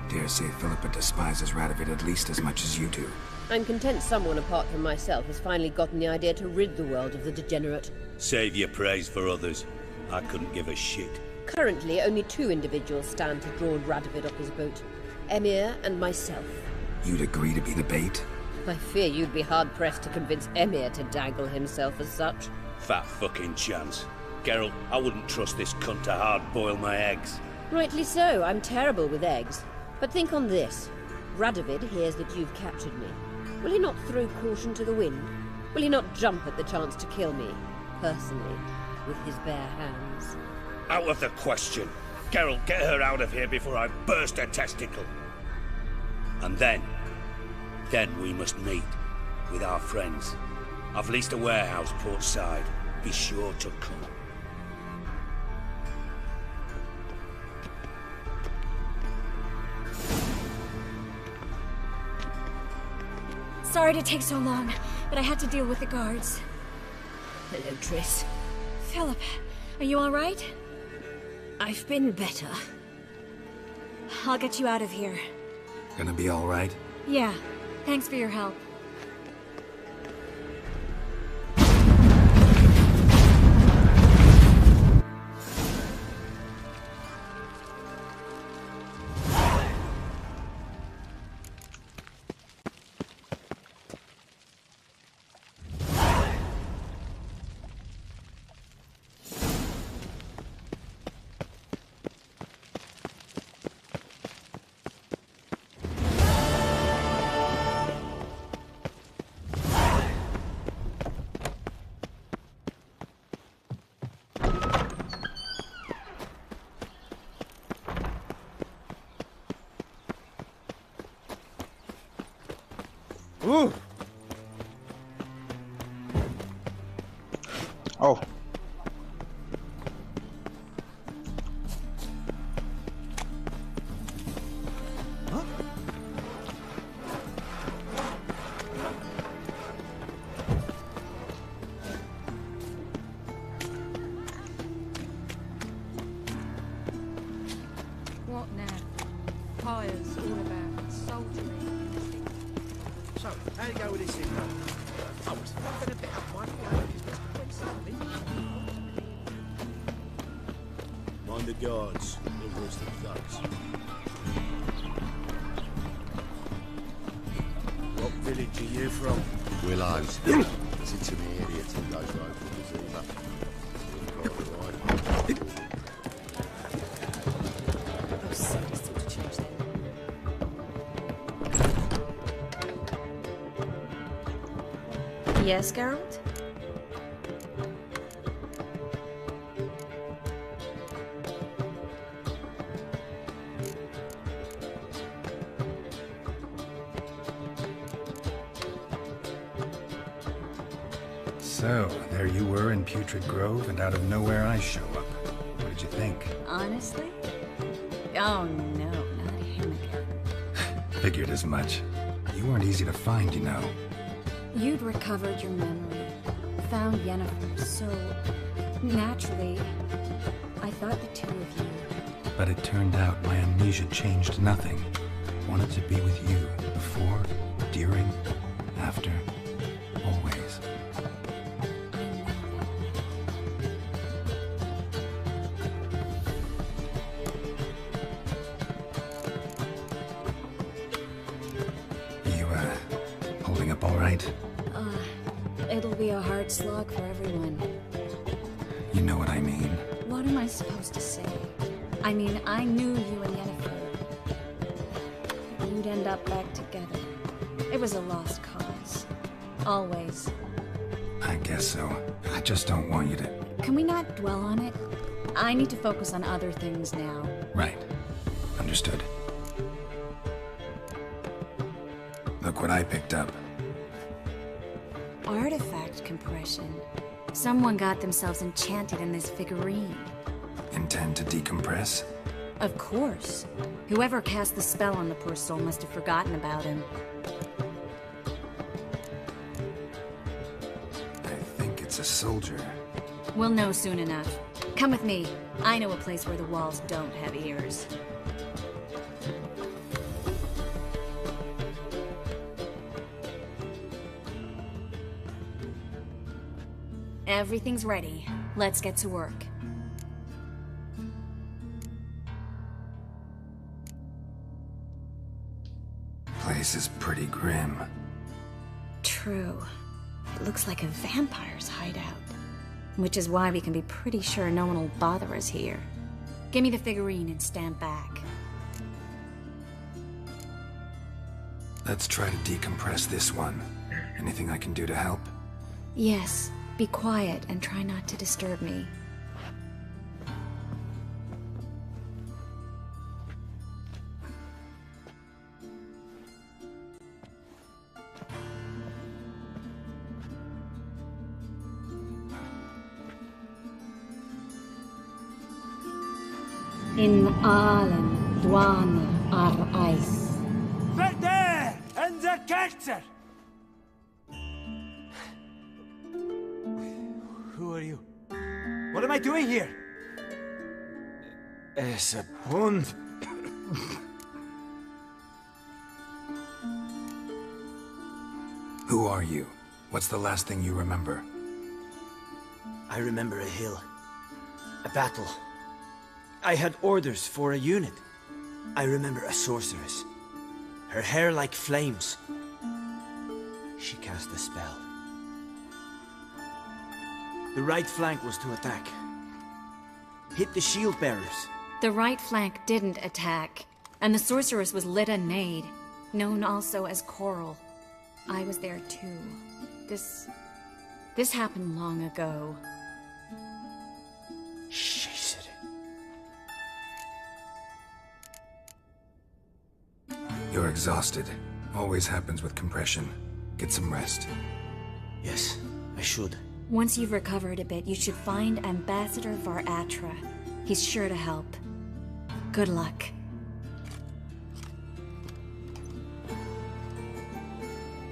Dare say Philippa despises Radovid at least as much as you do. I'm content someone apart from myself has finally gotten the idea to rid the world of the degenerate. Save your praise for others. I couldn't give a shit. Currently, only 2 individuals stand to draw Radovid off his boat. Emir and myself. You'd agree to be the bait? I fear you'd be hard-pressed to convince Emir to dangle himself as such. Fat fucking chance. Geralt, I wouldn't trust this cunt to hard-boil my eggs. Rightly so, I'm terrible with eggs. But think on this. Radovid hears that you've captured me. Will he not throw caution to the wind? Will he not jump at the chance to kill me, personally, with his bare hands? Out of the question. Geralt, get her out of here before I burst her testicle. And then we must meet with our friends. I've leased a warehouse port side. Be sure to come. Sorry to take so long, but I had to deal with the guards. Hello, Triss. Philip, are you all right? I've been better. I'll get you out of here. Gonna be all right? Yeah, thanks for your help. Ooh. Oh. Huh? What now? Fires all about, soldiering. So, how'd it go with this info? I was fucking a bit up one way. Mind the guards. They're worse than thugs. What village are you from? Willows. Listen to me, idiot. Those locals either. Oh, seriously, to change that. Yes, Geralt? So, there you were in Putrid Grove, and out of nowhere I show up. What did you think? Honestly? Oh no, not him again. Figured as much. You weren't easy to find, you know. You'd recovered your memory, found Yennefer, so naturally, I thought the 2 of you. But it turned out my amnesia changed nothing. Wanted to be with you, before, during, after, always. You, holding up all right? It'll be a hard slog for everyone. You know what I mean. What am I supposed to say? I mean, I knew you and Yennefer. You'd end up back together. It was a lost cause. Always. I guess so. I just don't want you to... Can we not dwell on it? I need to focus on other things now. Right. Understood. Look what I picked up. Artifact compression. Someone got themselves enchanted in this figurine. Intend to decompress? Of course. Whoever cast the spell on the poor soul must have forgotten about him. I think it's a soldier. We'll know soon enough. Come with me. I know a place where the walls don't have ears. Everything's ready. Let's get to work. Place is pretty grim. True. It looks like a vampire's hideout. Which is why we can be pretty sure no one will bother us here. Give me the figurine and stand back. Let's try to decompress this one. Anything I can do to help? Yes. Be quiet and try not to disturb me. In Aalen, Dwana, ar Eis. Verde! And the character! Who are you? What am I doing here? Es a pond. Who are you? What's the last thing you remember? I remember a hill. A battle. I had orders for a unit. I remember a sorceress. Her hair like flames. She cast a spell. The right flank was to attack. Hit the shield bearers. The right flank didn't attack, and the sorceress was Lyda Nade, known also as Coral. I was there too. This happened long ago. You're exhausted. Always happens with compression. Get some rest. Yes, I should. Once you've recovered a bit, you should find Ambassador Var-Atra. He's sure to help. Good luck.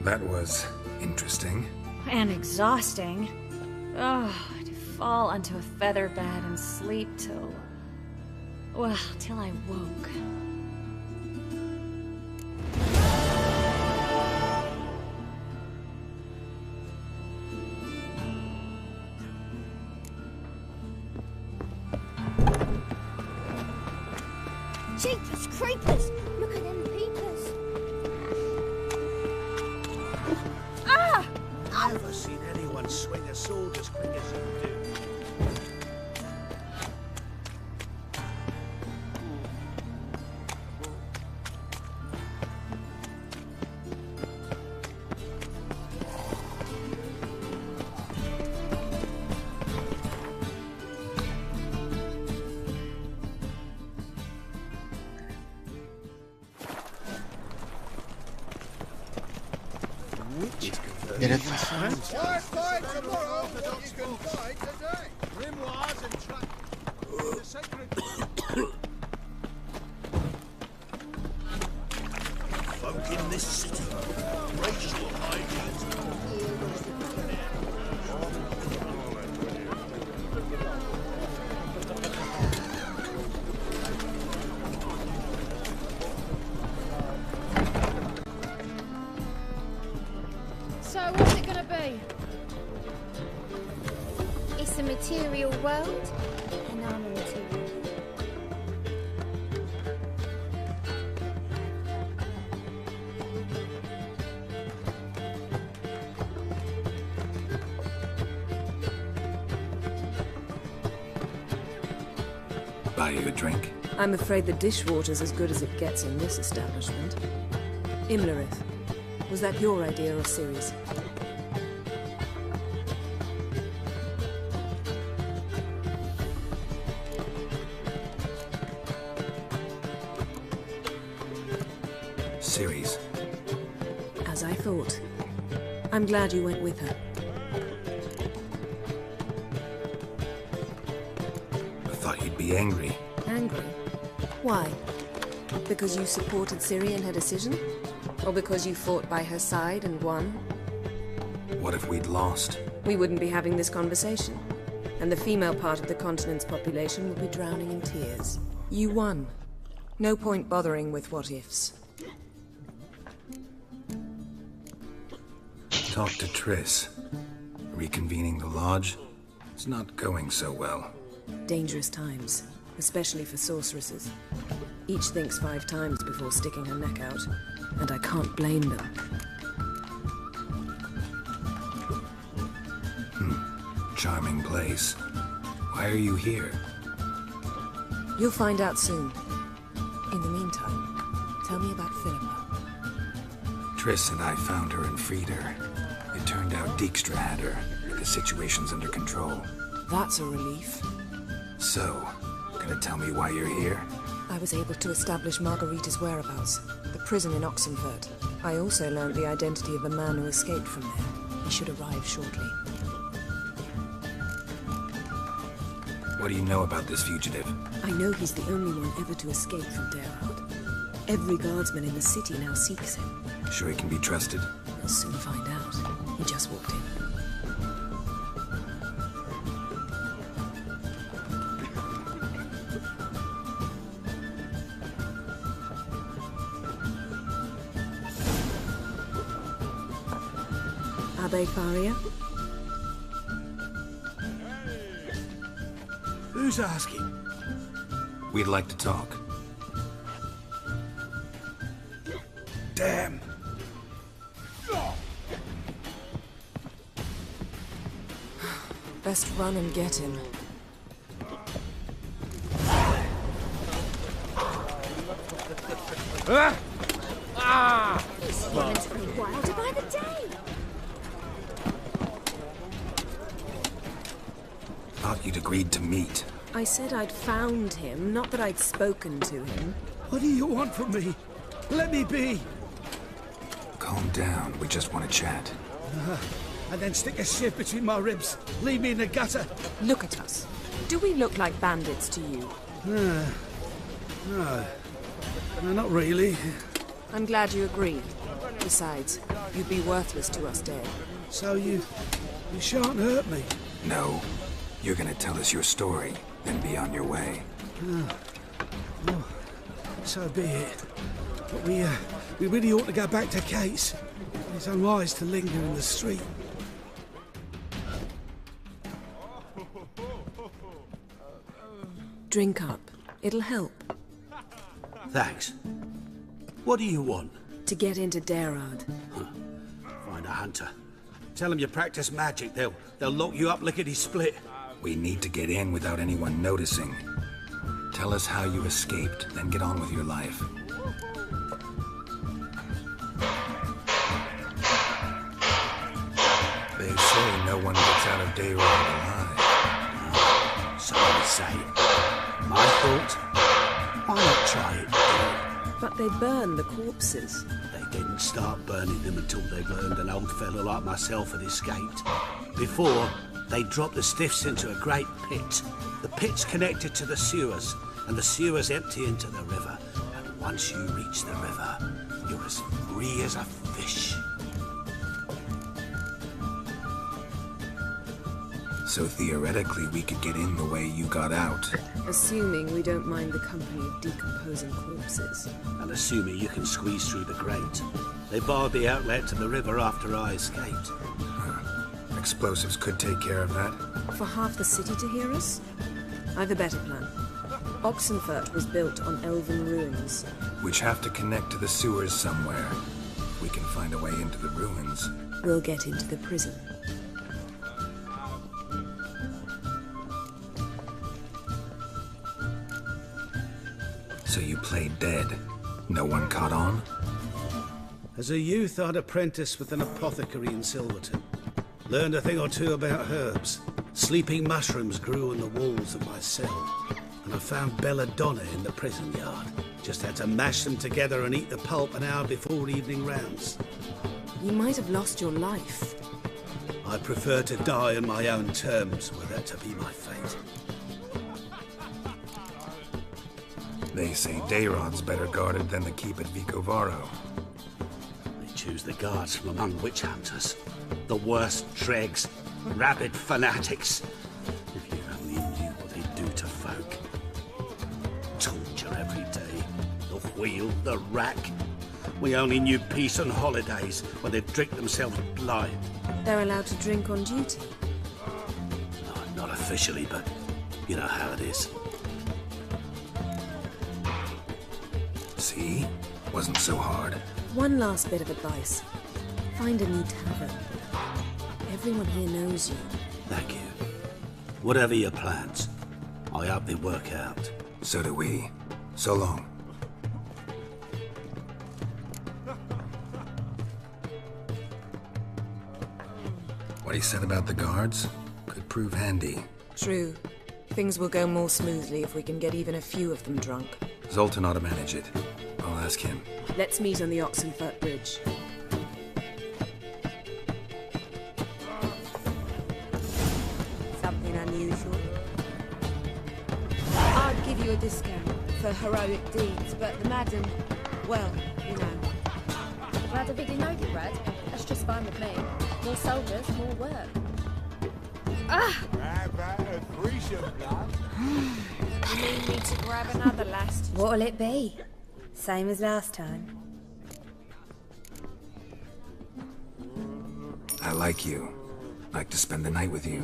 That was interesting. And exhausting. Oh, to fall onto a feather bed and sleep till... well, till I woke. Jeepers creepers! Look at them peepers! Ah! Never seen anyone swing a sword as quick as you do. Get it? Why fight tomorrow when you can fight today? Grimoires and the sacred... Folk in this city, racial hygiene. So what's it gonna be? It's a material world, and I'm a material. Buy you a drink? I'm afraid the dishwater's as good as it gets in this establishment. Imlerith, was that your idea of Ceres? Ceres. As I thought. I'm glad you went with her. thought you'd be angry. Angry? Why? Because you supported Ciri in her decision? Or because you fought by her side and won? What if we'd lost? We wouldn't be having this conversation. And the female part of the continent's population would be drowning in tears. You won. No point bothering with what-ifs. Talk to Triss. Reconvening the Lodge? It's not going so well. Dangerous times, especially for sorceresses. Each thinks 5 times before sticking her neck out, and I can't blame them. Charming place. Why are you here? You'll find out soon. In the meantime, tell me about Philippa. Triss and I found her and freed her. It turned out Dijkstra had her. The situation's under control. That's a relief. So, gonna tell me why you're here? I was able to establish Margarita's whereabouts, the prison in Oxenfurt. I also learned the identity of a man who escaped from there. He should arrive shortly. What do you know about this fugitive? I know he's the only one ever to escape from Daerard. Every guardsman in the city now seeks him. Sure he can be trusted? We'll soon find out. He just walked in. Abbe Faria? Who's asking? We'd like to talk. Damn. Best run and get him. These humans grow wilder by the day. Thought you'd agreed to meet. I said I'd found him, not that I'd spoken to him. What do you want from me? Let me be. Calm down. We just want to chat. And then stick a shiv between my ribs. Leave me in the gutter. Look at us. Do we look like bandits to you? No, not really. I'm glad you agree. Besides, you'd be worthless to us dead. So you shan't hurt me. No. You're gonna tell us your story, then be on your way. Well, so be it. But we really ought to go back to Kate's. It's unwise to linger in the street. Drink up. It'll help. Thanks. What do you want? To get into Daerard. Find a hunter. Tell them you practice magic. They'll lock you up lickety-split. We need to get in without anyone noticing. Tell us how you escaped, then get on with your life. They say no one gets out of Daerard alive. So I say. My thought? Why not try it? But they burn the corpses. They didn't start burning them until they learned an old fellow like myself had escaped. Before, they dropped the stiffs into a great pit. The pit's connected to the sewers, and the sewers empty into the river. And once you reach the river, you're as free as a fish. So theoretically, we could get in the way you got out. Assuming we don't mind the company of decomposing corpses. And assuming you can squeeze through the grate. They barred the outlet to the river after I escaped. Explosives could take care of that. For half the city to hear us? I've a better plan. Oxenfurt was built on elven ruins. Which have to connect to the sewers somewhere. If we can find a way into the ruins. We'll get into the prison. So you played dead. No one caught on? As a youth, I'd apprenticed with an apothecary in Silverton. Learned a thing or two about herbs. Sleeping mushrooms grew on the walls of my cell. And I found belladonna in the prison yard. Just had to mash them together and eat the pulp an hour before evening rounds. You might have lost your life. I prefer to die on my own terms, were that to be my fate. They say Dayrod's better guarded than the keep at Vicovaro. They choose the guards from among witch hunters. The worst dregs, rabid fanatics. If you only knew what they do to folk. Torture every day. The wheel, the rack. We only knew peace and holidays when they'd drink themselves blind. They're allowed to drink on duty? No, not officially, but you know how it is. See? Wasn't so hard. One last bit of advice. Find a new tavern. Everyone here knows you. Thank you. Whatever your plans, I hope they work out. So do we. So long. What he said about the guards could prove handy. True. Things will go more smoothly if we can get even a few of them drunk. Zoltan ought to manage it. I'll ask him. Let's meet on the Oxenfurt Bridge. Something unusual? I'd give you a discount for heroic deeds, but the madam, well, you know. Radovid Inodi, Rad. That's just fine with me. More soldiers, more work. Ah! You need me to grab another last? What'll it be? Same as last time. I like you. Like to spend the night with you.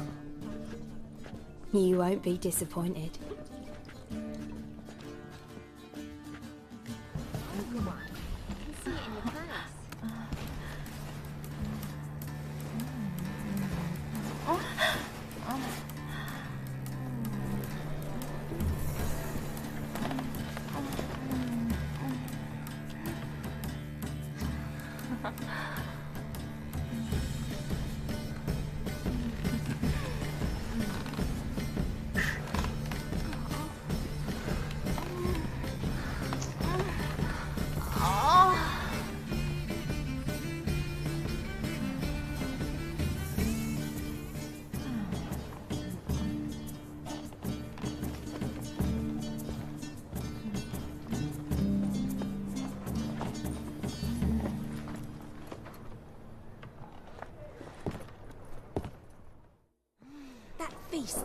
You won't be disappointed.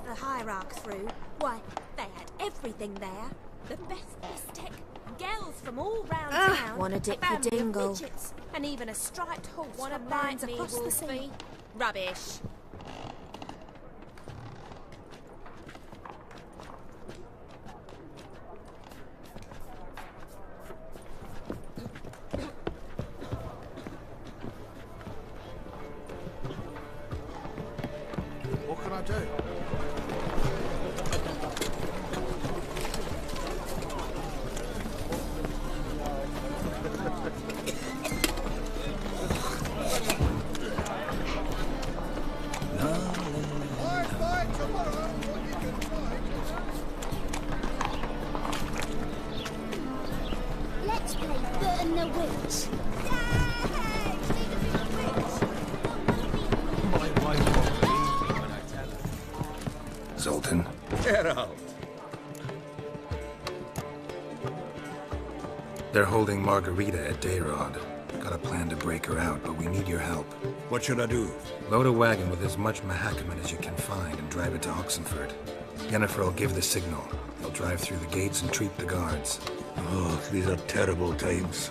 The hierarch through. Why, they had everything there. The best bistek, girls from all round town. Wanna dip a your family of dingle. midgets, and even a striped horse Wanna from bite lands me, across the sea. Wolfie? Rubbish. What can I do? Let's play Bert and the Witch. Zoltan? Get out. They're holding Margarita at Dayrod. Got a plan to break her out, but we need your help. What should I do? Load a wagon with as much Mahakaman as you can find and drive it to Oxenfurt. Yennefer will give the signal. They'll drive through the gates and treat the guards. Oh, these are terrible times.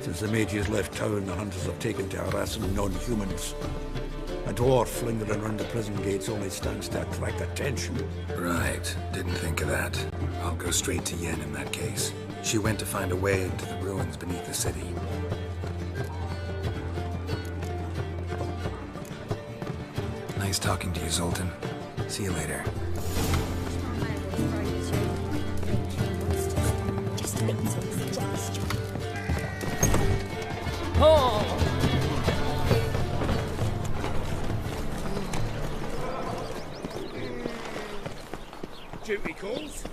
Since the mages left town, the hunters have taken to harassing non-humans. A dwarf lingering around the prison gates only stands to attract attention. Right. Didn't think of that. I'll go straight to Yen in that case. She went to find a way into the ruins beneath the city. Nice talking to you, Zoltan. See you later. Duty calls.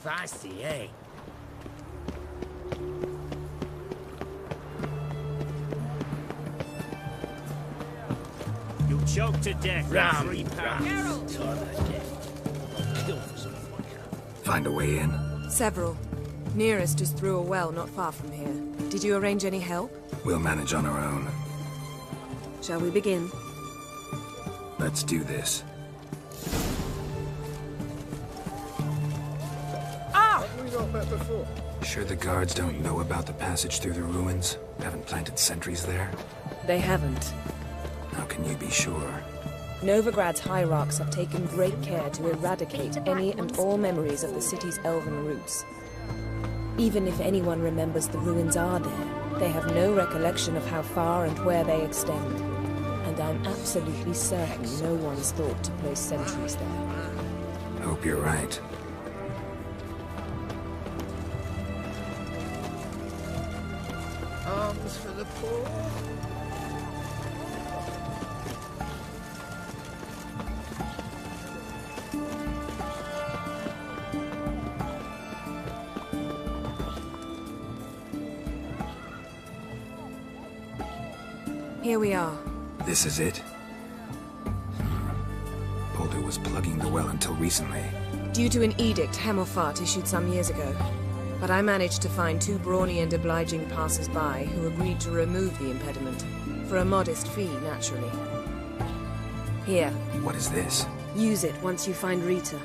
Feisty, eh? You'll choke to death. Ram, 3 pounds. Find a way in? Several. Nearest is through a well not far from here. Did you arrange any help? We'll manage on our own. Shall we begin? Let's do this. Have we not met before? Sure the guards don't know about the passage through the ruins? Haven't planted sentries there? They haven't. How can you be sure? Novigrad's hierarchs have taken great care to eradicate any and all memories of the city's elven roots. Even if anyone remembers the ruins are there, they have no recollection of how far and where they extend. And I'm absolutely certain no one's thought to place sentries there. Hope you're right. Arms for the poor. Here we are. This is it? Boulder was plugging the well until recently. Due to an edict Hemelfart issued some years ago. But I managed to find 2 brawny and obliging passers-by who agreed to remove the impediment. For a modest fee, naturally. Here. What is this? Use it once you find Rita.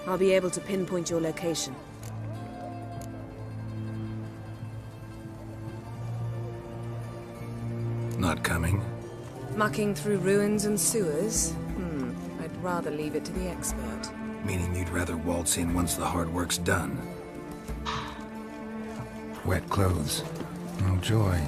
I'll be able to pinpoint your location. Not coming? Mucking through ruins and sewers? I'd rather leave it to the expert. Meaning you'd rather waltz in once the hard work's done? Wet clothes. Oh, joy.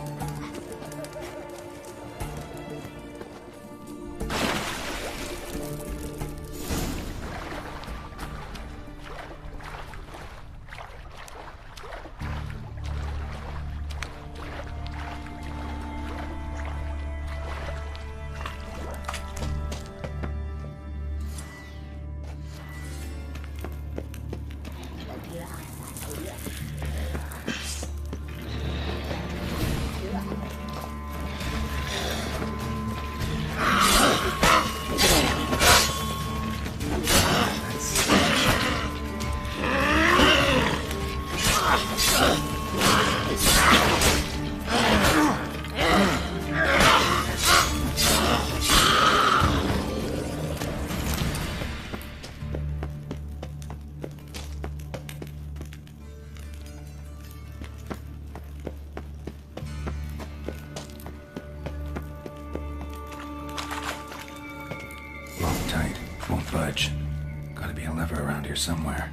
Budge. Gotta be a lever around here somewhere.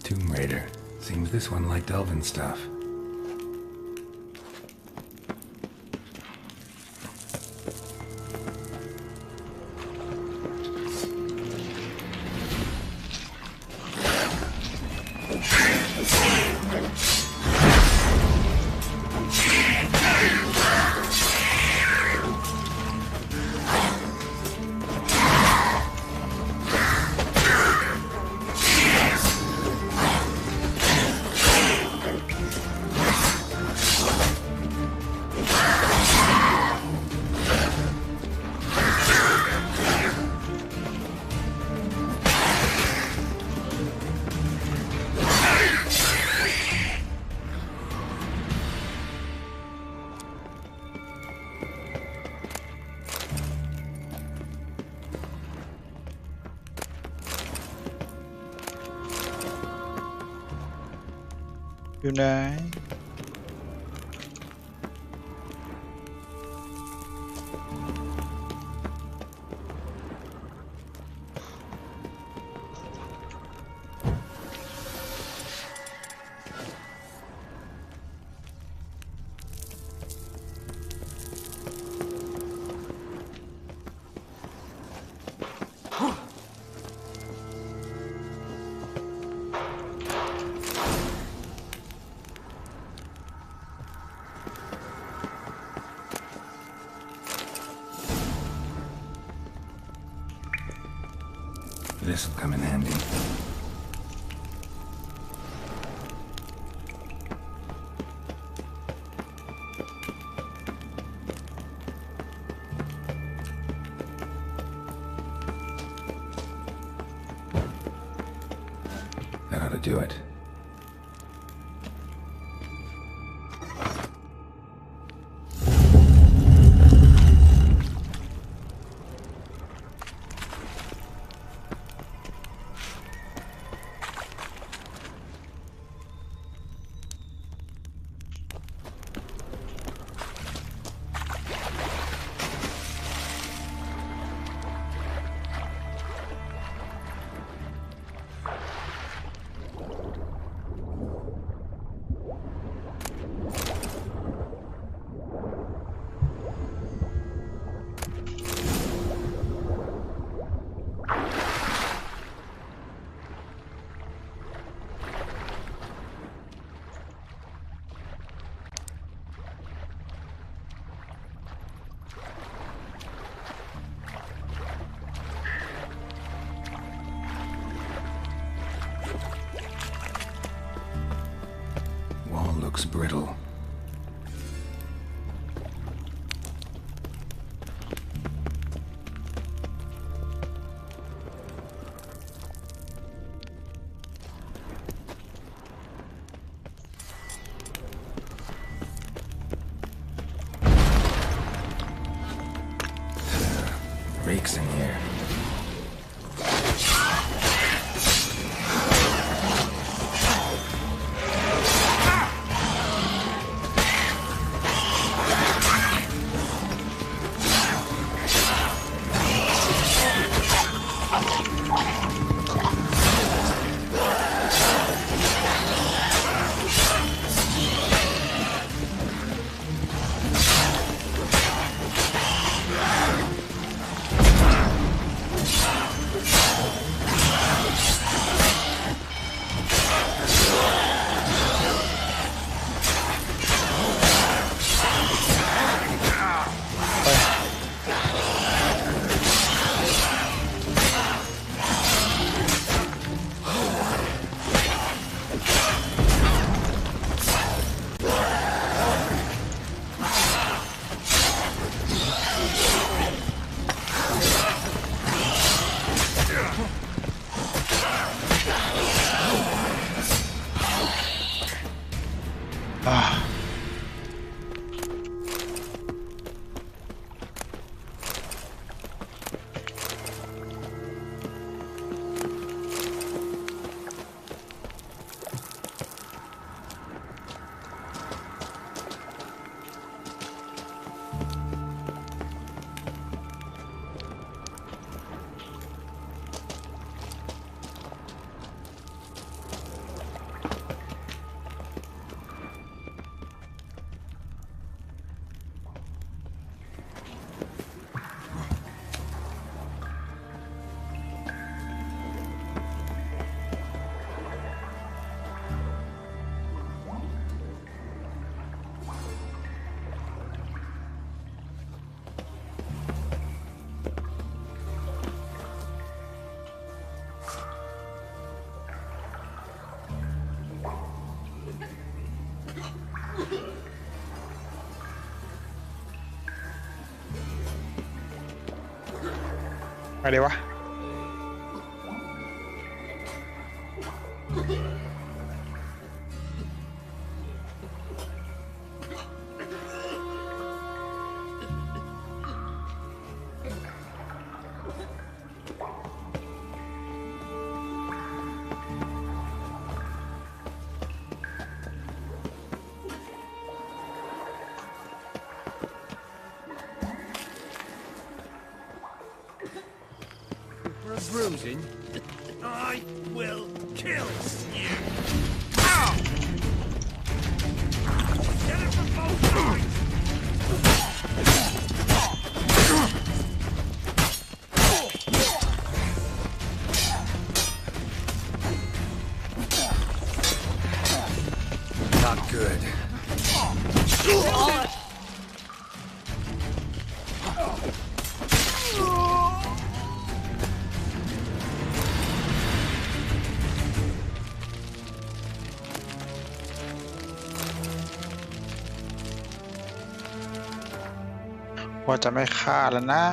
Tomb Raider. Seems this one liked elven stuff.อยู่ไหน Where This'll come in handy. That ought to do it. Looks brittle. Reeks in here. Đi quá. Bruising, I will kill you. Get it from both sides. Not good. ว่าจะไม่ฆ่าแล้วนะ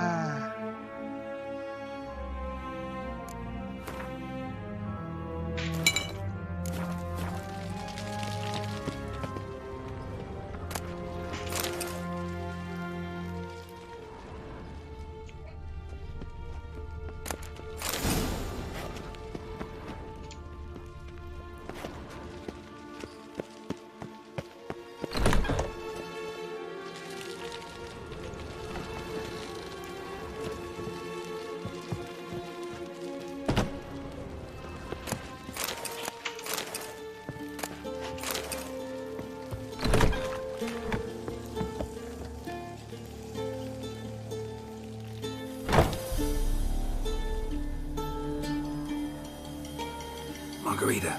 Margarita.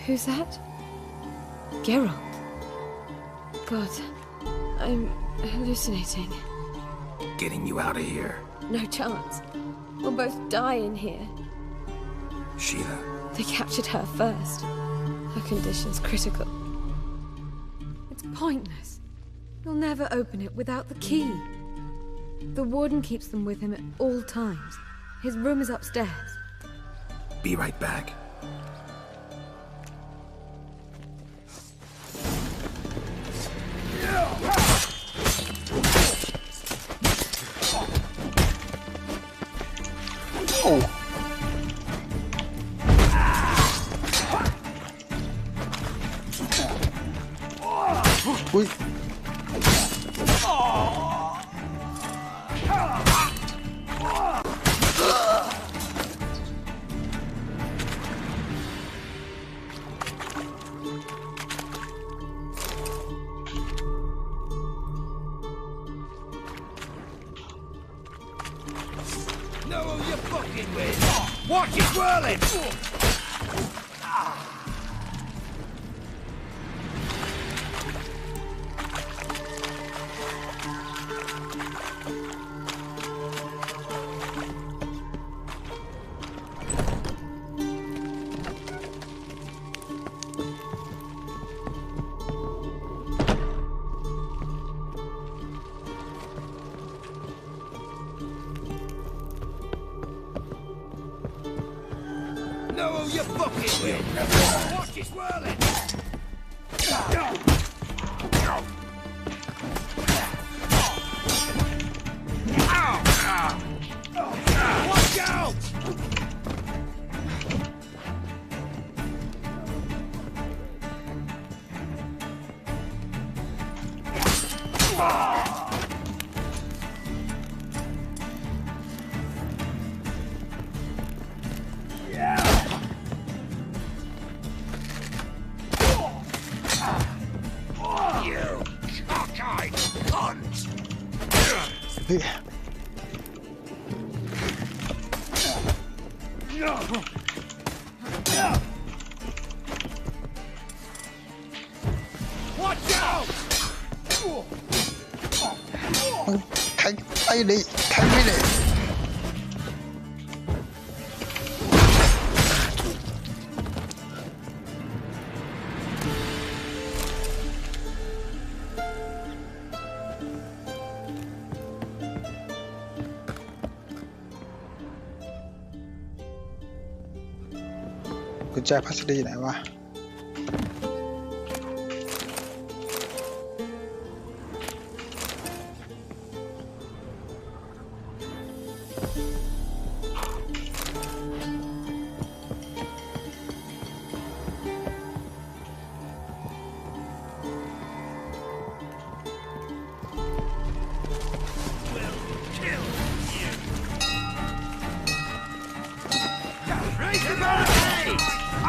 Who's that? Geralt. God, I'm hallucinating. Getting you out of here. No chance. We'll both die in here. Sheila. They captured her first. Her condition's critical. It's pointless. You'll never open it without the key. The warden keeps them with him at all times. His room is upstairs. Be right back. Oh. Ui. Know who you're fucking with! Watch it whirling! Know who you're fucking with! Watch it whirling! Watch out! You cockeyed cunt! Watch out! แทงไอ้นี่แทงไม่ได้ กุญแจพัสดีไหนวะRaise the barricade!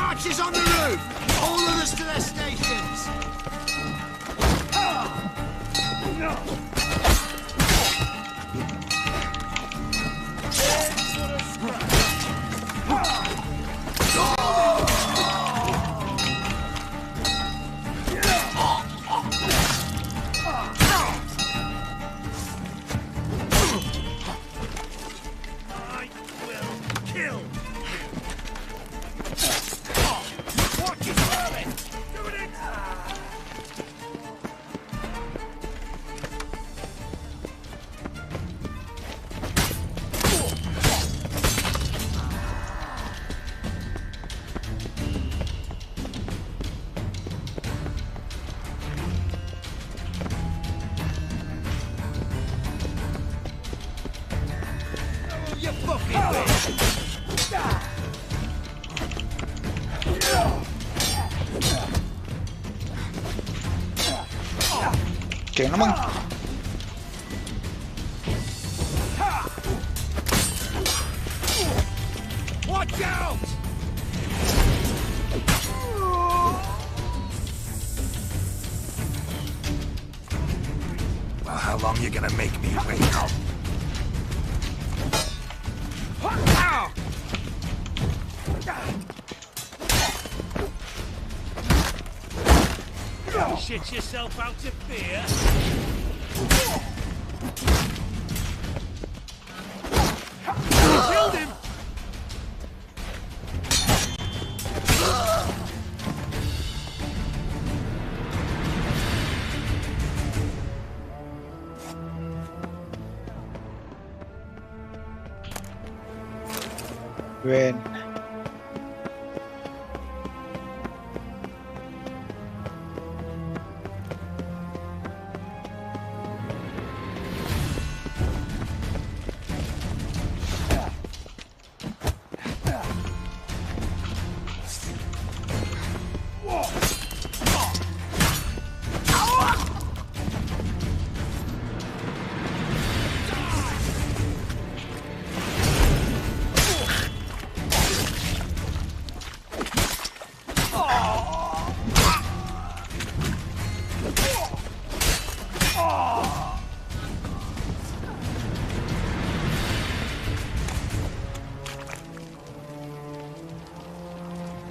Archers on the roof! All of us to fucking way. เก่งแล้วมั้ง Watch out! Well, how long you gonna make me wait? Shit yourself out of fear. Killed him! When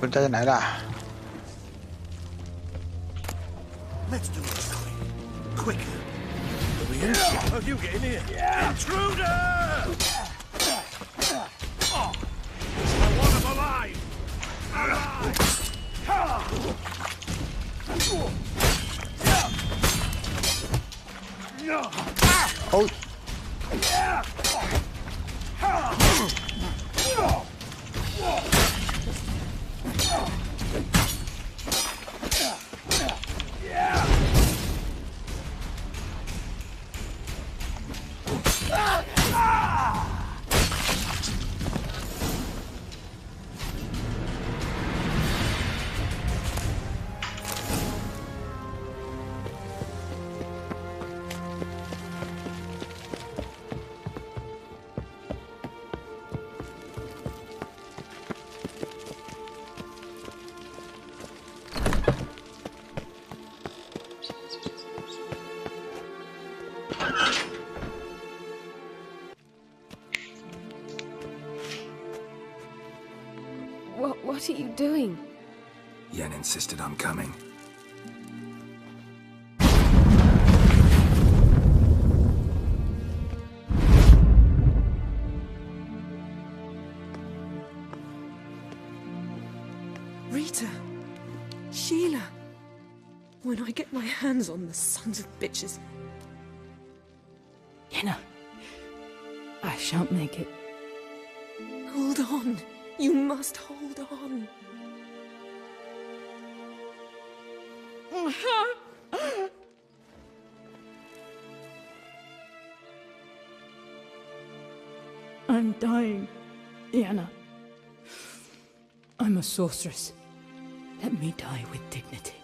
คุณจะไหนล่ะ Let's do it quick. Over here? How you get in here? Intruder! I want him alive! Alive! Oh. What are you doing? Yen insisted on coming. Rita, Sheila. When I get my hands on the sons of bitches. Yenna, I shan't make it. Hold on. You must hold on. I'm dying, Yenna. I'm a sorceress. Let me die with dignity.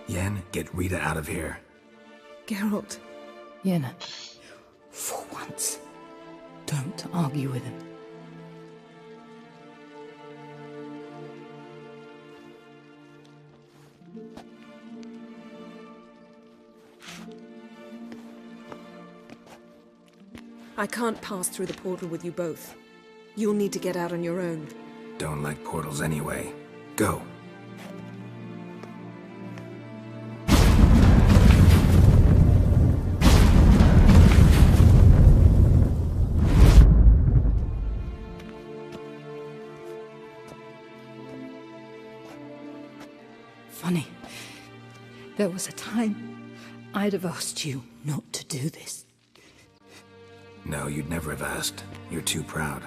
Yen, get Rita out of here. Geralt. Yenna, for once, don't argue with him. I can't pass through the portal with you both. You'll need to get out on your own. Don't like portals anyway. Go. Funny. There was a time I'd have asked you not to do this. No, you'd never have asked. You're too proud.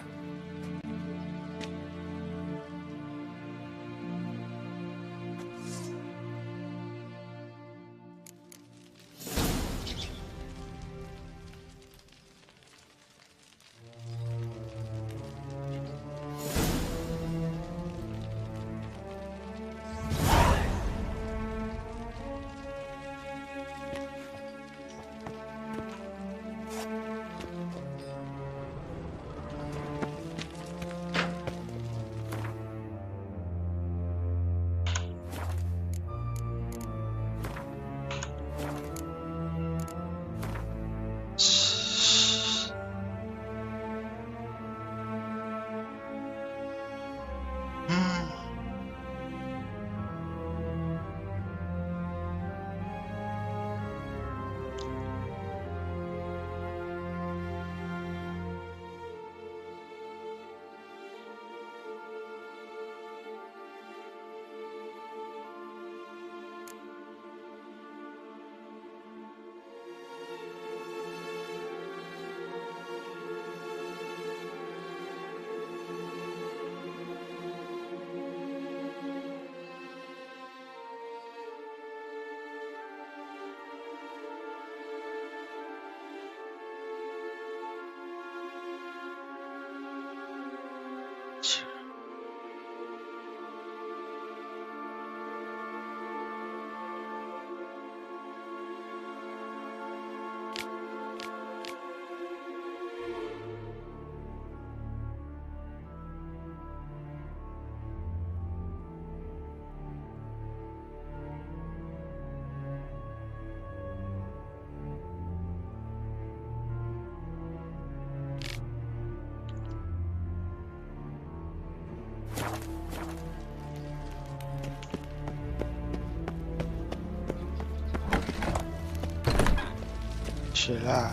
是啦。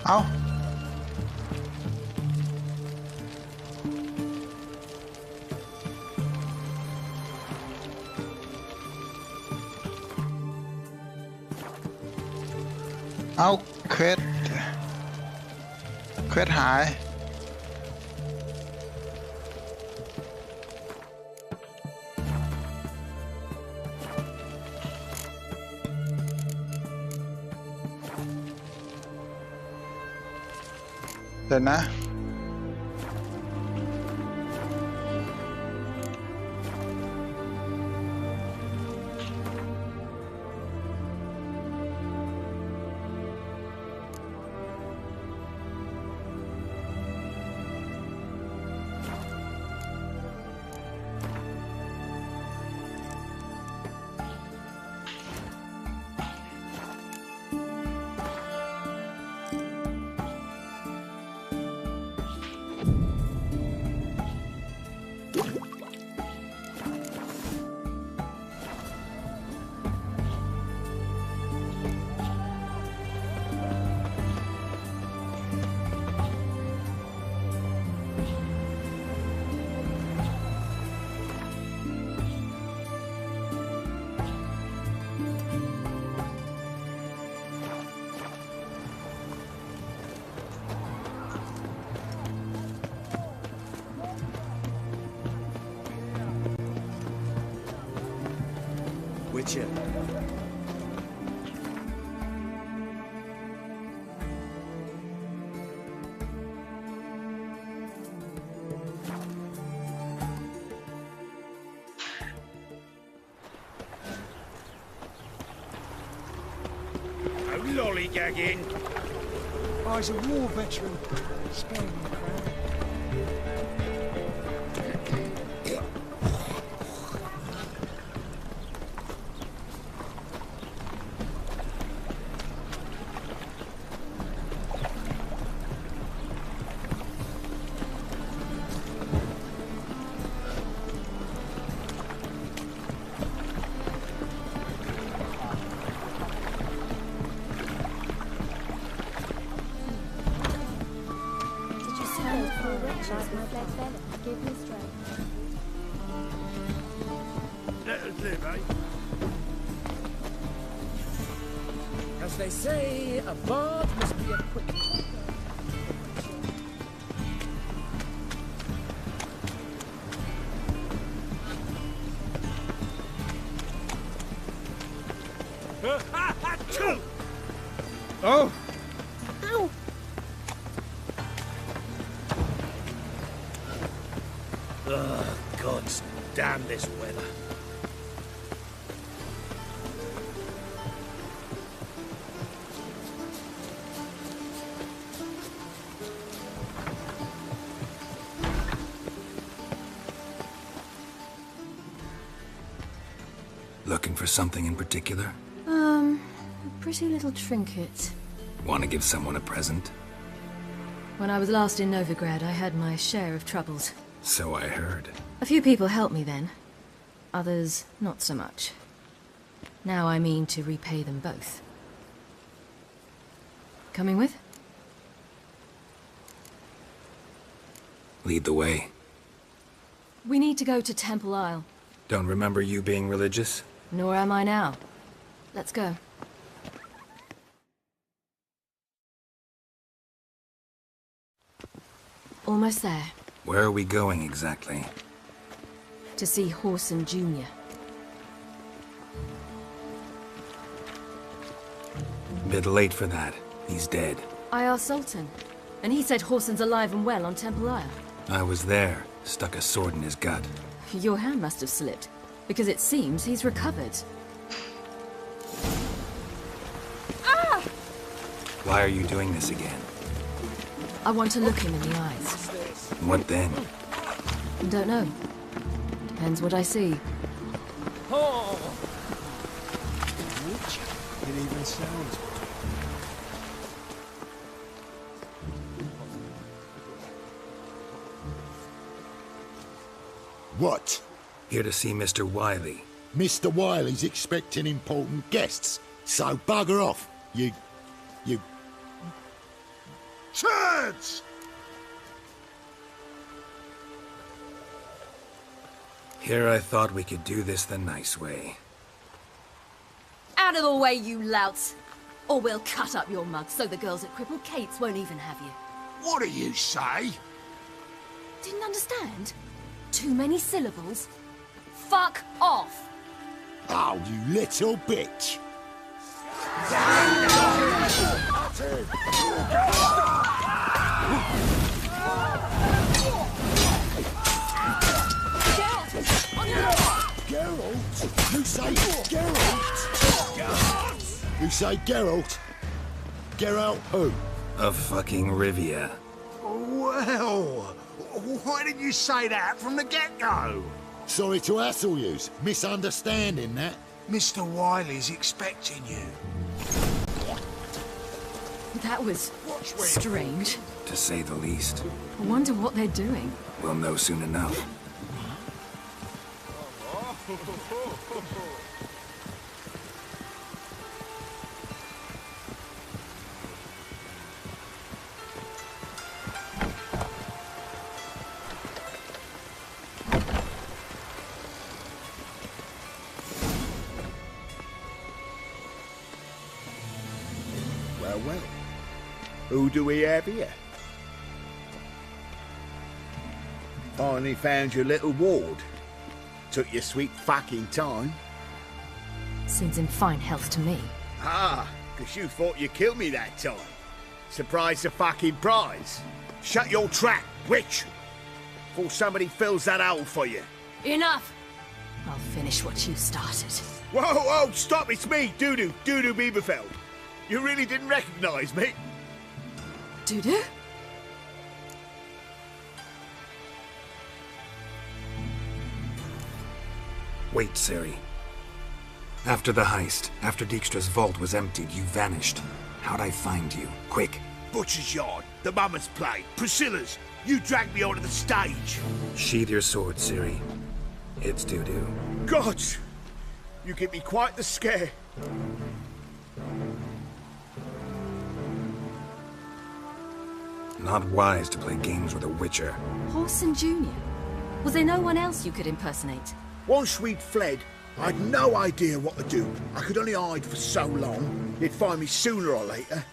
เอา เอาเควสหายเดี๋ยวนะWitcher. No lollygagging. Oh, he's a war veteran. Sparing the crowd. Like my flesh feather, give me strength. Let us live, eh? As they say, a bard must be a quick talker. Oh! Ow! Ugh, God damn this weather. Looking for something in particular? A pretty little trinket. Want to give someone a present? When I was last in Novigrad, I had my share of troubles. So I heard. A few people helped me then. Others, not so much. Now I mean to repay them both. Coming with? Lead the way. We need to go to Temple Isle. Don't remember you being religious? Nor am I now. Let's go. Almost there. Where are we going exactly? To see Whoreson Jr. Bit late for that. He's dead. I asked Sultan, and he said Whoreson's alive and well on Temple Isle. I was there. Stuck a sword in his gut. Your hand must have slipped, because it seems he's recovered. Ah! Why are you doing this again? I want to look him in the eyes. What then? Don't know. Depends what I see. Oh! It even sounds. What? Here to see Mr. Wiley. Mr. Wiley's expecting important guests, so bugger off, you... Turds! Here I thought we could do this the nice way. Out of the way, you louts! Or we'll cut up your mug so the girls at Cripple Kate's won't even have you. What do you say? Didn't understand? Too many syllables? Fuck off! Oh, you little bitch! Geralt? You say Geralt? You say Geralt? Geralt who? Of fucking Rivia. Well, why didn't you say that from the get-go? Sorry to hassle yous. Misunderstanding that. Mr. Wiley's expecting you. That was strange. To say the least. I wonder what they're doing. We'll know soon enough. Well. Who do we have here? Finally found your little ward. Took your sweet fucking time. Seems in fine health to me. Ah, because you thought you killed me that time. Surprise the fucking prize. Shut your trap, witch! Before somebody fills that hole for you. Enough! I'll finish what you started. Whoa, stop, it's me, Dudu Bieberfeld. You really didn't recognize me? Dudu? Wait, Ciri. After the heist, after Dijkstra's vault was emptied, you vanished. How'd I find you? Quick. Butcher's Yard, the Mummer's Play, Priscilla's. You dragged me onto the stage. Sheathe your sword, Ciri. It's Dudu. God! You give me quite the scare. Not wise to play games with a witcher. Whoreson Jr.? Was there no one else you could impersonate? Once we'd fled, I had no idea what to do. I could only hide for so long. He'd find me sooner or later.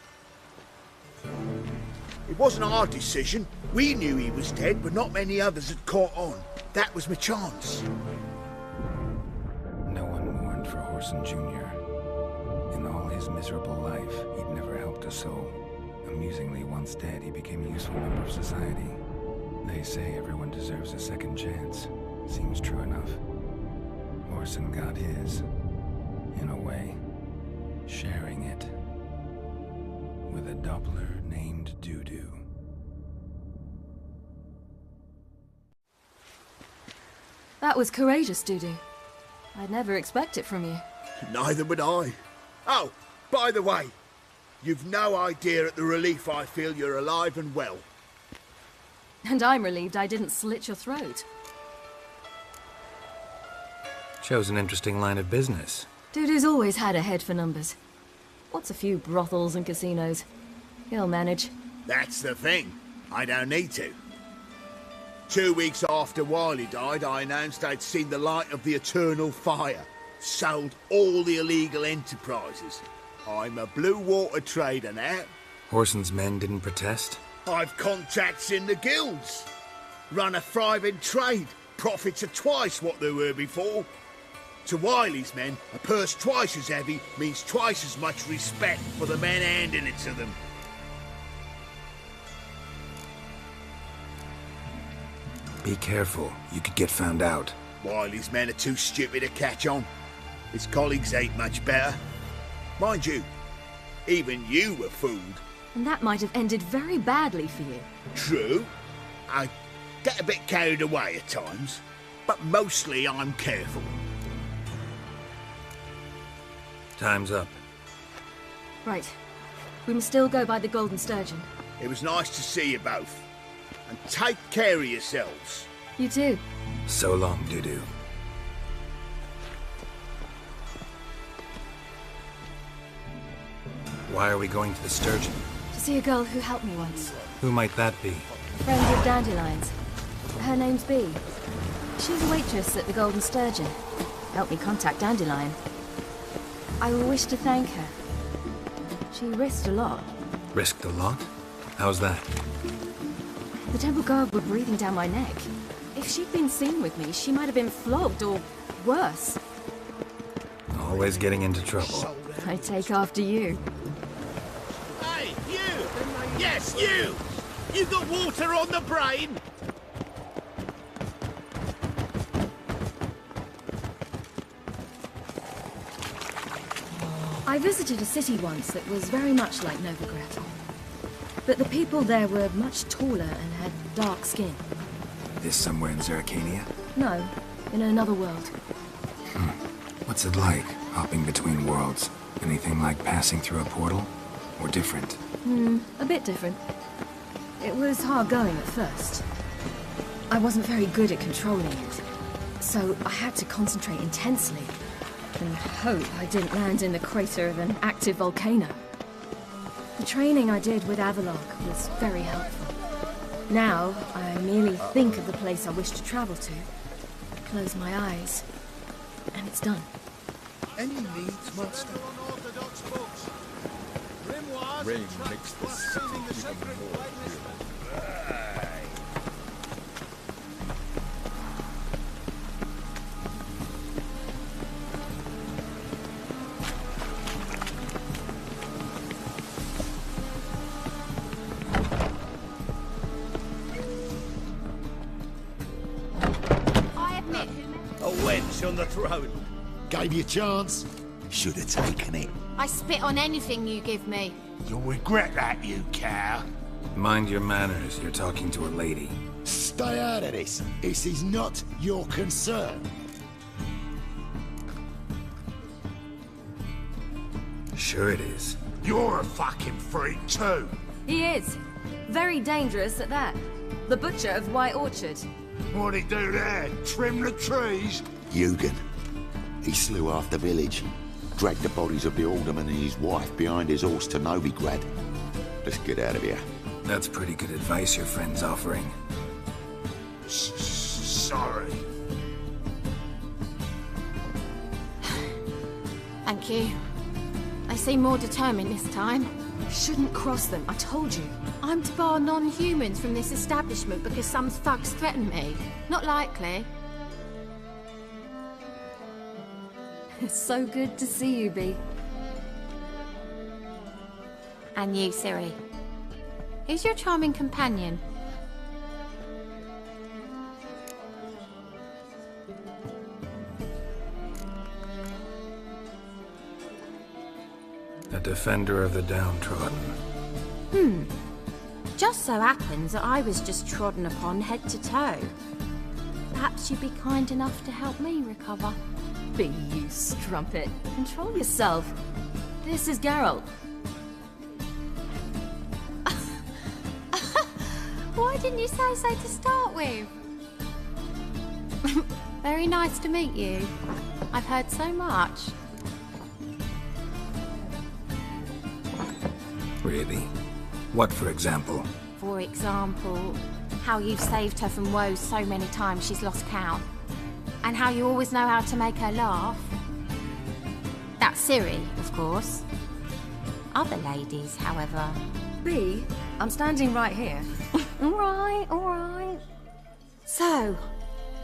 It wasn't our decision. We knew he was dead, but not many others had caught on. That was my chance. No one mourned for Whoreson Jr. In all his miserable life, he'd never helped a soul. Amusingly, once dead, he became a useful member of society. They say everyone deserves a second chance. Seems true enough. Whoreson got his, in a way, sharing it with a Doppler named Dudu. That was courageous, Dudu. I'd never expect it from you. Neither would I. Oh, by the way, you've no idea at the relief I feel you're alive and well. And I'm relieved I didn't slit your throat. Shows an interesting line of business. Dudu's always had a head for numbers. What's a few brothels and casinos? He'll manage. That's the thing. I don't need to. 2 weeks after Wiley died, I announced I'd seen the light of the eternal fire. Sold all the illegal enterprises. I'm a blue water trader now. Whoreson's men didn't protest? I've contacts in the guilds. Run a thriving trade. Profits are twice what they were before. To Wiley's men, a purse twice as heavy means twice as much respect for the men handing it to them. Be careful. You could get found out. Wiley's men are too stupid to catch on. His colleagues ain't much better. Mind you, even you were fooled. And that might have ended very badly for you. True. I get a bit carried away at times, but mostly I'm careful. Time's up. Right. We must still go by the Golden Sturgeon. It was nice to see you both. And take care of yourselves. You too. So long, Dudu. Why are we going to the Sturgeon? To see a girl who helped me once. Who might that be? Friend of Dandelion's. Her name's Bee. She's a waitress at the Golden Sturgeon. Helped me contact Dandelion. I wish to thank her. She risked a lot. Risked a lot? How's that? The Temple Guard were breathing down my neck. If she'd been seen with me, she might have been flogged or worse. Always getting into trouble. I take after you. Hey, you! Yes, you! You got water on the brain? I visited a city once that was very much like Novigrad. But the people there were much taller and had dark skin. This somewhere in Zerrikania? No, in another world. What's it like, hopping between worlds? Anything like passing through a portal? Or different? A bit different. It was hard going at first. I wasn't very good at controlling it, so I had to concentrate intensely and hope I didn't land in the crater of an active volcano. The training I did with Avalok was very helpful. Now, I merely think of the place I wish to travel to, close my eyes, and it's done. Any needs, master? Rain makes the city even more beautiful. A wench on the throne. Gave you a chance. Should have taken it. I spit on anything you give me. You'll regret that, you cow. Mind your manners. You're talking to a lady. Stay out of this. This is not your concern. Sure it is. You're a fucking freak too. He is. Very dangerous at that. The butcher of White Orchard. What'd he do there? Trim the trees? Eugen. He slew half the village. Dragged the bodies of the alderman and his wife behind his horse to Novigrad. Let's get out of here. That's pretty good advice your friend's offering. Sorry. Thank you. They seem more determined this time. Shouldn't cross them, I told you. I'm to bar non-humans from this establishment because some thugs threaten me. Not likely. It's so good to see you, Bee. And you, Ciri. Who's your charming companion? A defender of the downtrodden. Just so happens that I was just trodden upon head to toe. Perhaps you'd be kind enough to help me recover. Bee, you strumpet. Control yourself. This is Geralt. Why didn't you say so to start with? Very nice to meet you. I've heard so much. Really? What, for example? For example, how you've saved her from woes so many times she's lost count. And how you always know how to make her laugh. That's Ciri, of course. Other ladies, however... Bee, I'm standing right here. All right. So,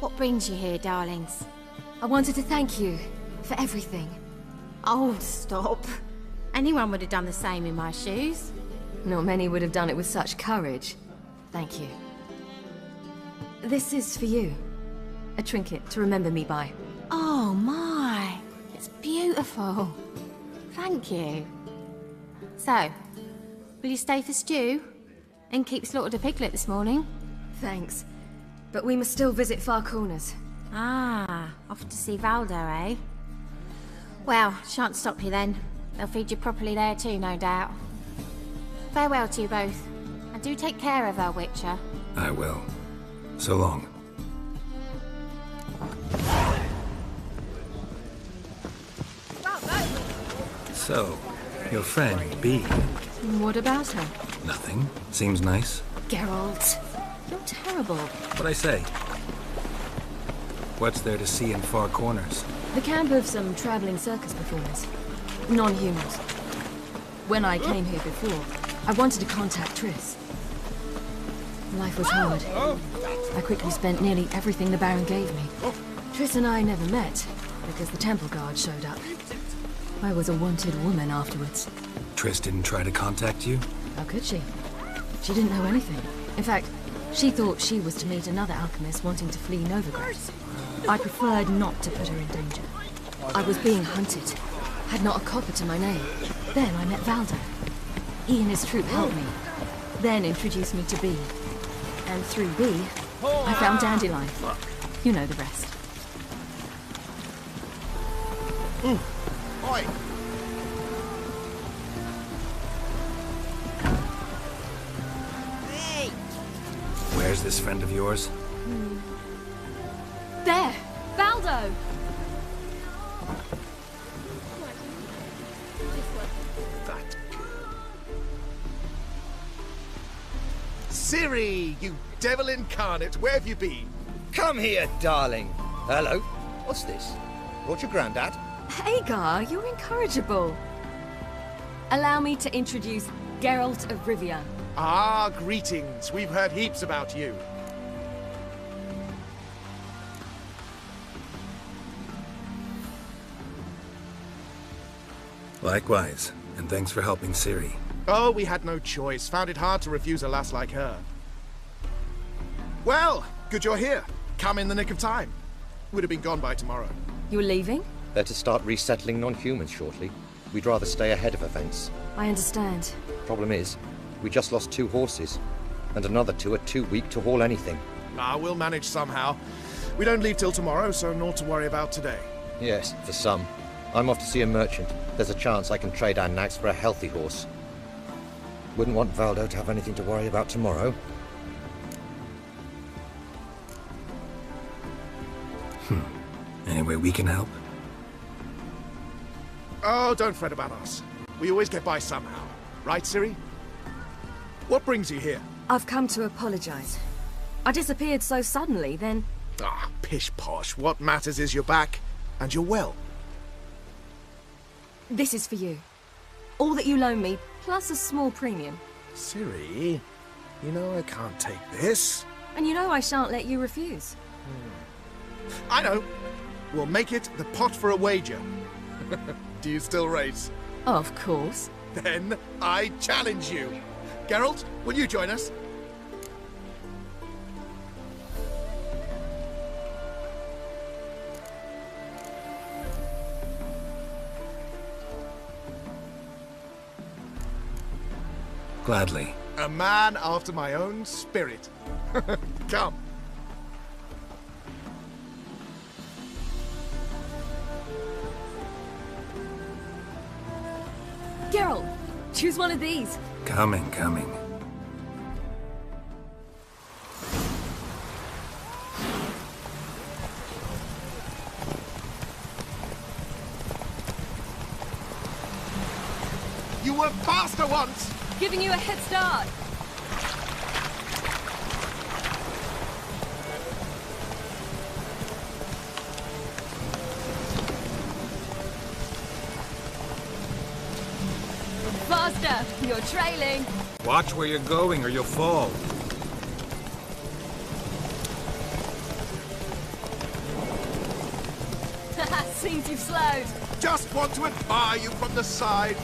what brings you here, darlings? I wanted to thank you for everything. Oh, stop. Anyone would have done the same in my shoes. Not many would have done it with such courage. Thank you. This is for you. A trinket to remember me by. Oh my, it's beautiful. Thank you. So, will you stay for stew? And keep slaughtered a piglet this morning? Thanks. But we must still visit Far Corners. Ah, off to see Valdo, eh? Well, shan't stop you then. They'll feed you properly there too, no doubt. Farewell to you both. And do take care of her, Witcher. I will. So long. So, your friend, Bee. What about her? Nothing. Seems nice. Geralt, you're terrible. What'd I say? What's there to see in Far Corners? The camp of some traveling circus performers. Non-humans. When I came here before, I wanted to contact Triss. Life was hard. I quickly spent nearly everything the Baron gave me. Triss and I never met, because the Temple Guard showed up. I was a wanted woman afterwards. Triss didn't try to contact you? How could she? She didn't know anything. In fact, she thought she was to meet another alchemist wanting to flee Novigrad. I preferred not to put her in danger. I was being hunted. Had not a copper to my name. Then I met Valdo. He and his troop helped me. Then introduced me to Bee. And through Bee, I found Dandelion. You know the rest. Oi! Hey! Where's this friend of yours? There! Valdo! That girl. Ciri, you devil incarnate, where have you been? Come here, darling. Hello. What's this? Brought your granddad? Hagar, you're incorrigible. Allow me to introduce Geralt of Rivia. Ah, greetings. We've heard heaps about you. Likewise, and thanks for helping Ciri. Oh, we had no choice. Found it hard to refuse a lass like her. Well, good you're here. Come in the nick of time. Would have been gone by tomorrow. You're leaving? They're to start resettling non-humans shortly. We'd rather stay ahead of events. I understand. Problem is, we just lost 2 horses. And another 2 are too weak to haul anything. Ah, we'll manage somehow. We don't leave till tomorrow, so naught to worry about today. Yes, for some. I'm off to see a merchant. There's a chance I can trade our nags for a healthy horse. Wouldn't want Valdo to have anything to worry about tomorrow. Any way we can help? Oh, don't fret about us. We always get by somehow. Right, Ciri? What brings you here? I've come to apologize. I disappeared so suddenly, then... Ah, pish-posh. What matters is you're back, and you're well. This is for you. All that you loan me, plus a small premium. Ciri, you know I can't take this. And you know I shan't let you refuse. I know. We'll make it the pot for a wager. Do you still race? Of course. Then I challenge you. Geralt, will you join us? Gladly. A man after my own spirit. Come. Geralt, choose one of these. Coming. You were faster once! Giving you a head start. Faster! You're trailing. Watch where you're going or you'll fall. Seems you've slowed. Just want to admire you from the side.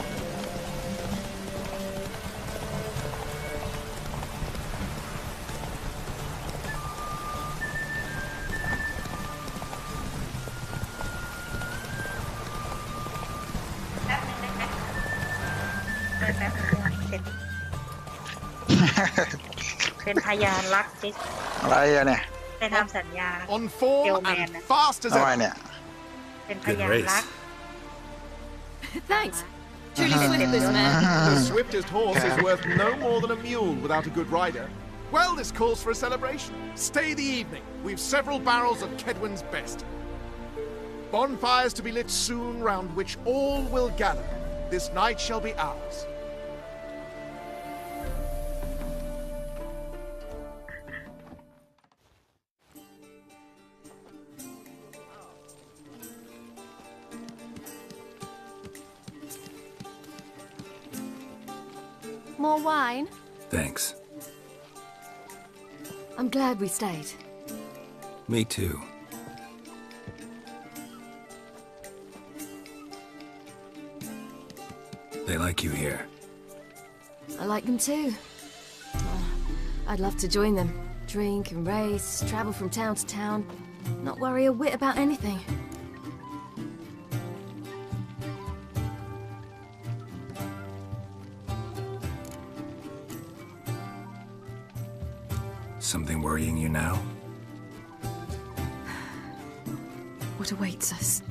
เป็นพยานรักซิส อะไรอะเนี่ย ไปทำสัญญา On form and fast as ทำไม ever. เนี่ย เป็นพยานรัก Thanks. Truly swift, this man. The swiftest horse is worth no more than a mule without a good rider. Well, this calls for a celebration. Stay the evening. We've several barrels of Kedwen's best. Bonfires to be lit soon, round which all will gather. This night shall be ours. More wine? Thanks. I'm glad we stayed. Me too. They like you here. I like them too. Oh, I'd love to join them. Drink and race, travel from town to town. Not worry a whit about anything. Something worrying you now? What awaits us?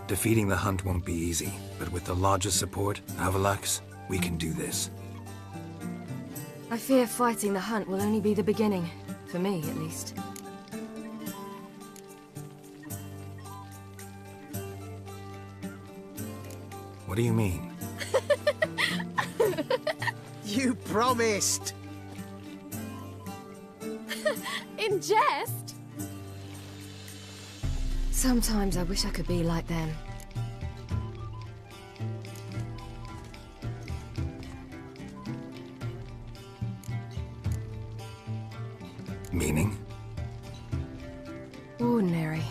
Defeating the Hunt won't be easy, but with the Lodge's support, Avalax, we can do this. I fear fighting the Hunt will only be the beginning. For me, at least. What do you mean? You promised! In jest? Sometimes I wish I could be like them. Meaning? Ordinary.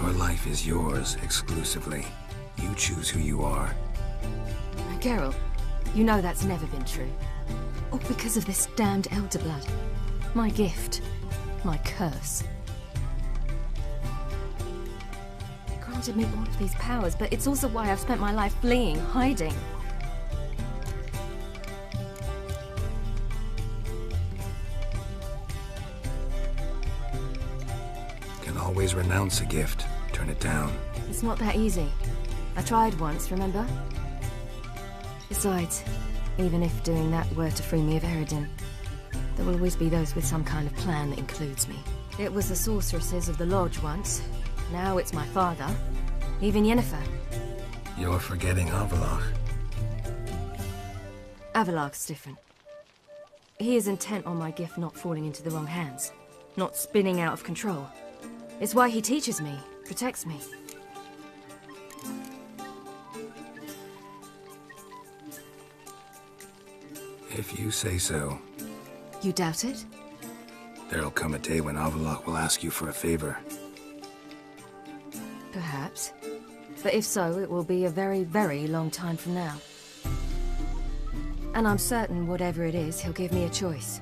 Your life is yours exclusively. You choose who you are. Geralt, you know that's never been true. All because of this damned Elder Blood. My gift. My curse. It granted me all of these powers, but it's also why I've spent my life fleeing, hiding. Can always renounce a gift. Turn it down. It's not that easy. I tried once, remember? Besides, even if doing that were to free me of Eredin, There will always be those with some kind of plan that includes me. It was the sorceresses of the Lodge once. Now it's my father. Even Yennefer. You're forgetting Avallac'h. Avallac'h's different. He is intent on my gift not falling into the wrong hands. Not spinning out of control. It's why he teaches me, protects me. If you say so. You doubt it? There'll come a day when Avallac'h will ask you for a favor. Perhaps. But if so, it will be a very, very long time from now. And I'm certain whatever it is, he'll give me a choice.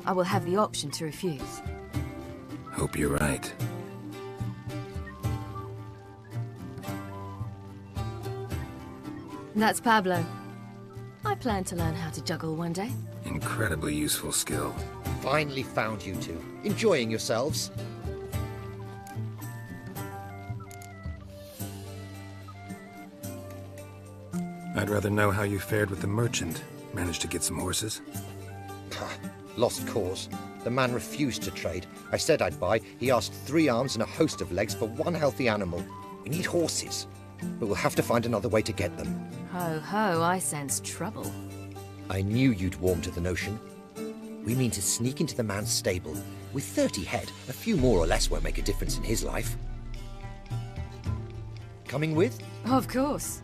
I will have the option to refuse. Hope you're right. That's Pablo. I plan to learn how to juggle one day. Incredibly useful skill. Finally found you two. Enjoying yourselves? I'd rather know how you fared with the merchant. Managed to get some horses? Lost cause. The man refused to trade. I said I'd buy. He asked 3 arms and a host of legs for 1 healthy animal. We need horses, but we'll have to find another way to get them. Ho ho, I sense trouble. I knew you'd warm to the notion. We mean to sneak into the man's stable. With 30 head, a few more or less won't make a difference in his life. Coming with? Of course.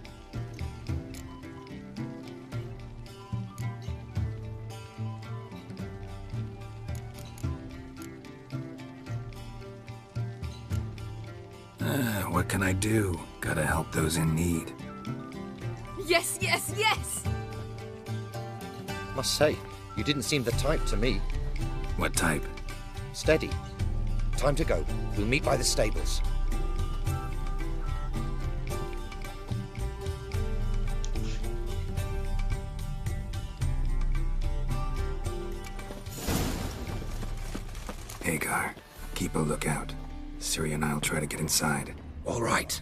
What can I do? Gotta help those in need. Yes, yes, yes! Must say, you didn't seem the type to me. What type? Steady. Time to go. We'll meet by the stables. Hagar, keep a lookout. Ciri and I'll try to get inside. All right.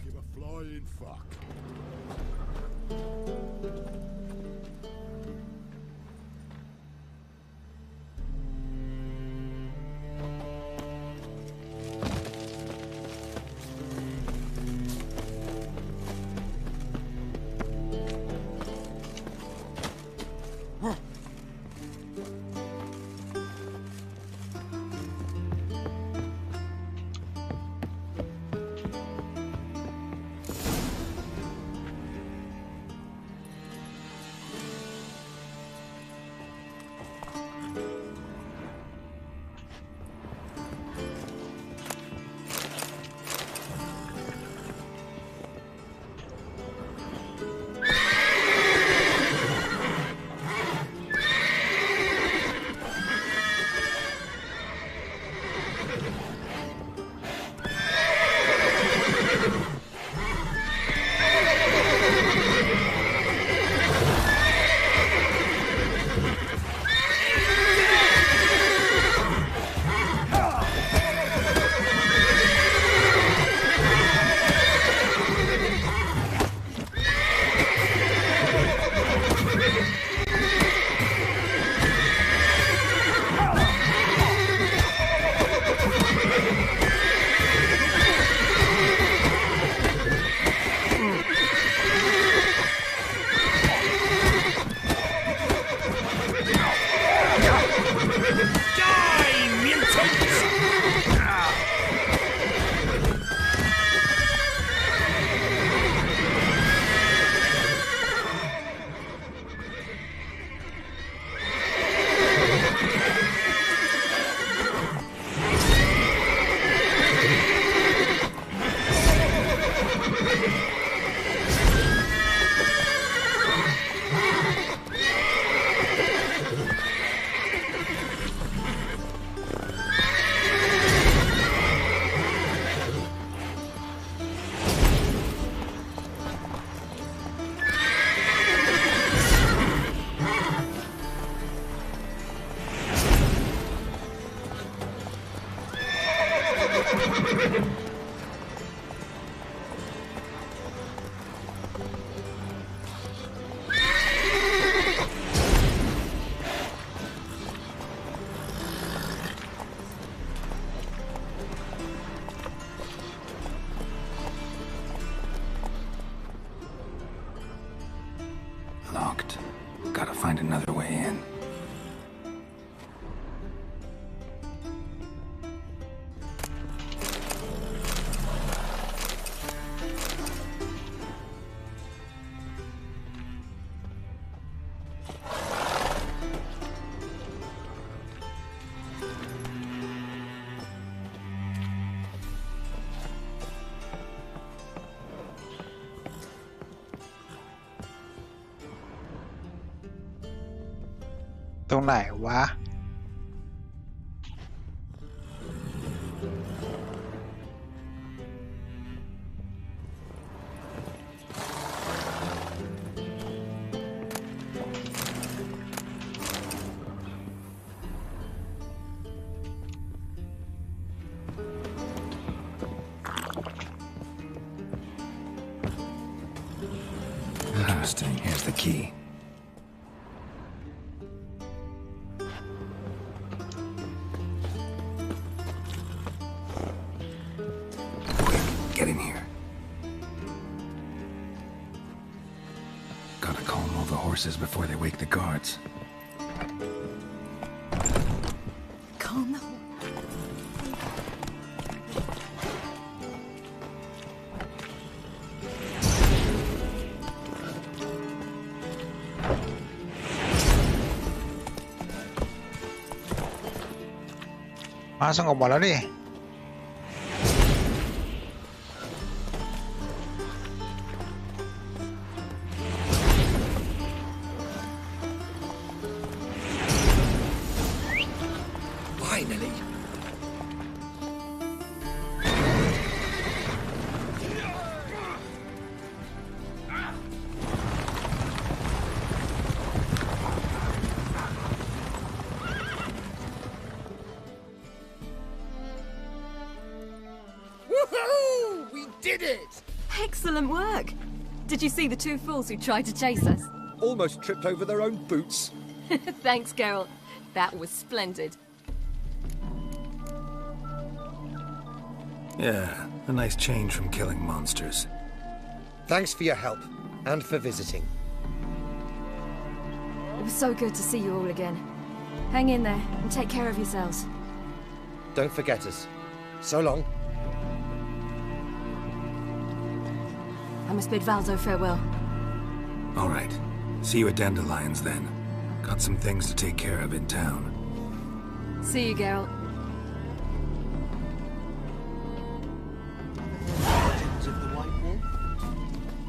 รงไหนวะInteresting. Here's the key. Quick, get in here. Gotta calm all the horses before they wake the guards. Calm the horse. มาสงบหมดแล้วนี่ Finally. Woohoo! We did it! Excellent work! Did you see the two fools who tried to chase us? Almost tripped over their own boots. Thanks, Geralt. That was splendid. Yeah, a nice change from killing monsters. Thanks for your help, and for visiting. It was so good to see you all again. Hang in there, and take care of yourselves. Don't forget us. So long. I must bid Valdo farewell. All right. See you at Dandelions, then. Got some things to take care of in town. See you, Geralt. Legends of the White Wolf?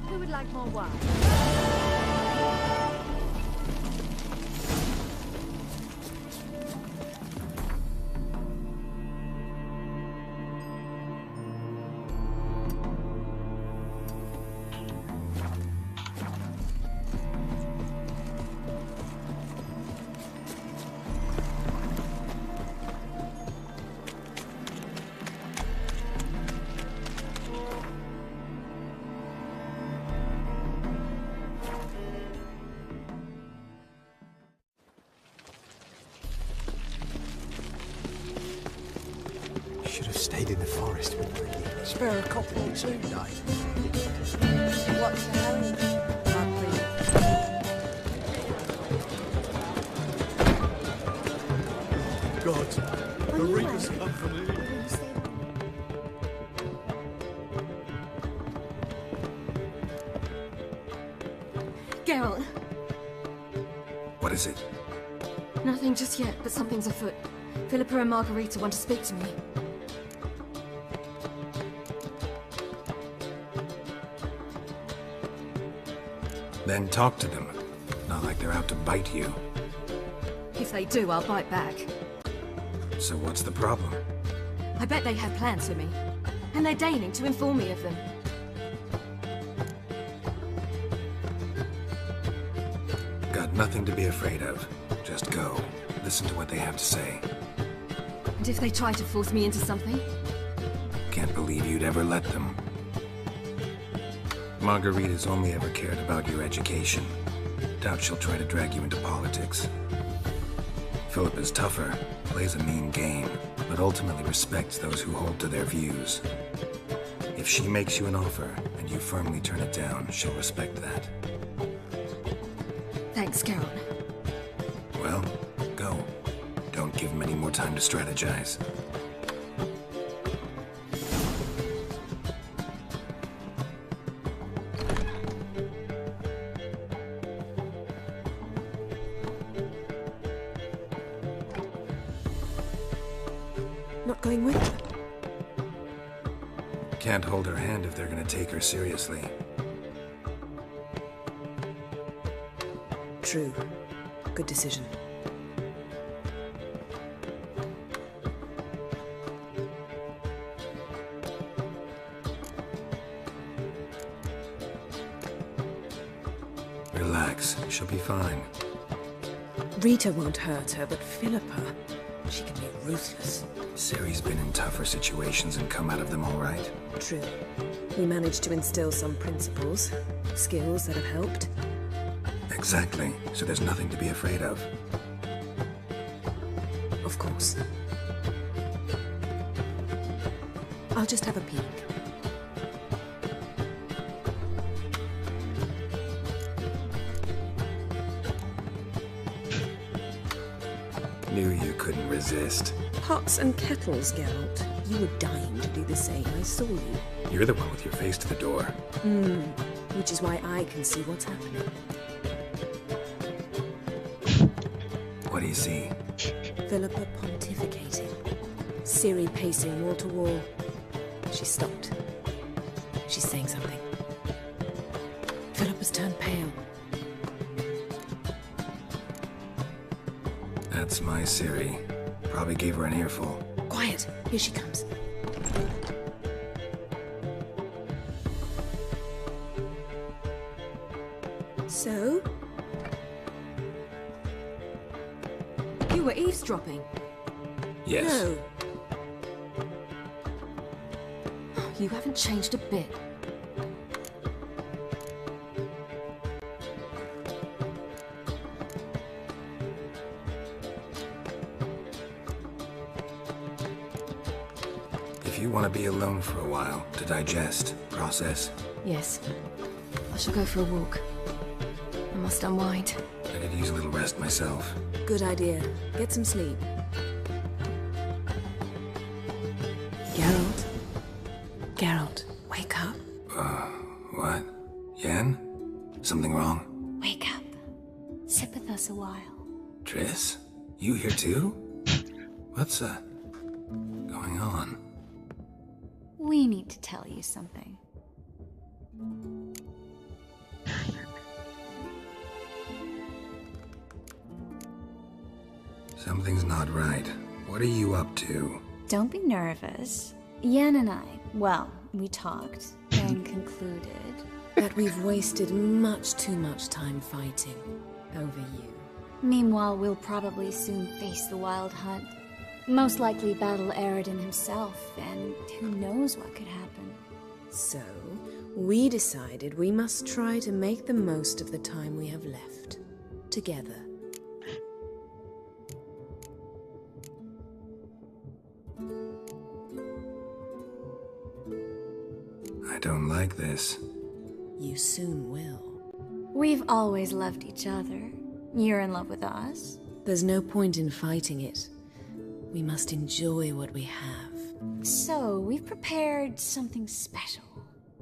Who would like more wine? Should have stayed in the forest with me. Spare a couple or two days. What's the hurry? God, the Reapers come from here. Geralt! What is it? Nothing just yet, but something's afoot. Philippa and Margarita want to speak to me. Then talk to them. Not like they're out to bite you. If they do, I'll bite back. So what's the problem? I bet they have plans for me. And they're deigning to inform me of them. Got nothing to be afraid of. Just go. Listen to what they have to say. And if they try to force me into something? Can't believe you'd ever let them. Margarita's only ever cared about your education. Doubt she'll try to drag you into politics. Philippa's tougher, plays a mean game, but ultimately respects those who hold to their views. If she makes you an offer, and you firmly turn it down, she'll respect that. Thanks, Geralt. Well, go. Don't give him any more time to strategize. Not going with her? Can't hold her hand if they're gonna take her seriously. True. Good decision. She'll be fine. Rita won't hurt her, but Philippa, she can be ruthless. Ciri's been in tougher situations and come out of them all right. True. We managed to instill some principles, skills that have helped. Exactly. So there's nothing to be afraid of. Of course. I'll just have a peek. Knew you couldn't resist. Pots and kettles, Geralt. You were dying to do the same. I saw you. You're the one with your face to the door. Which is why I can see what's happening. What do you see? Philippa pontificating. Ciri pacing wall to wall. She stopped. She's saying something. Philippa's turned pale. That's my Ciri. Probably gave her an earful. Quiet. Here she comes. So? You were eavesdropping? Yes. No. You haven't changed a bit. If you want to be alone for a while, to digest, process. Yes. I shall go for a walk. I must unwind. I could use a little rest myself. Good idea. Get some sleep. Geralt? Geralt, wake up. What? Yen? Something wrong? Wake up. Sit with us a while. Triss? You here too? What's, going on? We need to tell you something. Something's not right. What are you up to? Don't be nervous. Yen and I, well, we talked and concluded that we've wasted much too much time fighting over you. Meanwhile, we'll probably soon face the Wild Hunt. Most likely battle Aroden himself, and who knows what could happen. So, we decided we must try to make the most of the time we have left. Together. I don't like this. You soon will. We've always loved each other. You're in love with us. There's no point in fighting it. We must enjoy what we have. So, we've prepared something special.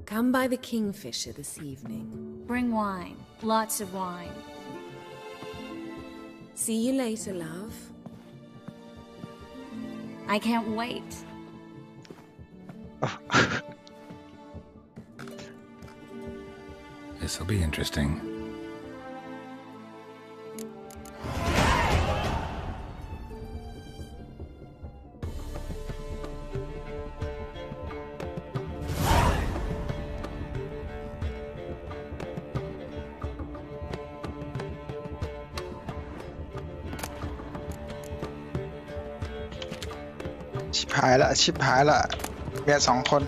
Come by the Kingfisher this evening. Bring wine. Lots of wine. See you later, love. I can't wait. This'll be interesting.ชิบหายละชิบหายละเมีย2 คน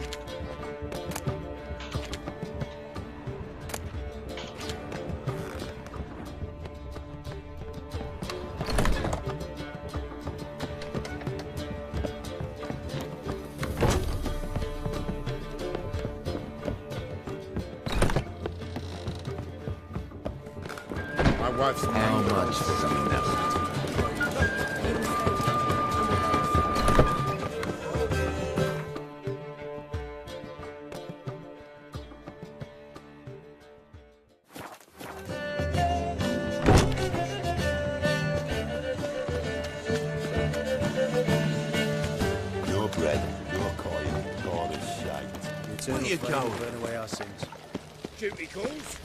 My wife's How much for something else? Your bread, your coin, all this shite. Where you going? Burn away our sins. Duty calls?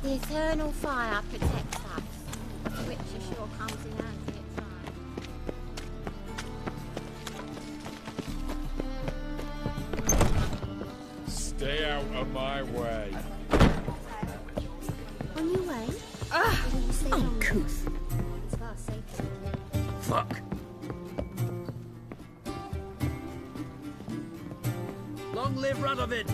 The eternal fire protects us, which sure comes in handy at times. Stay out of my way. On your way? Uncouth. Fuck. Long live Radovid!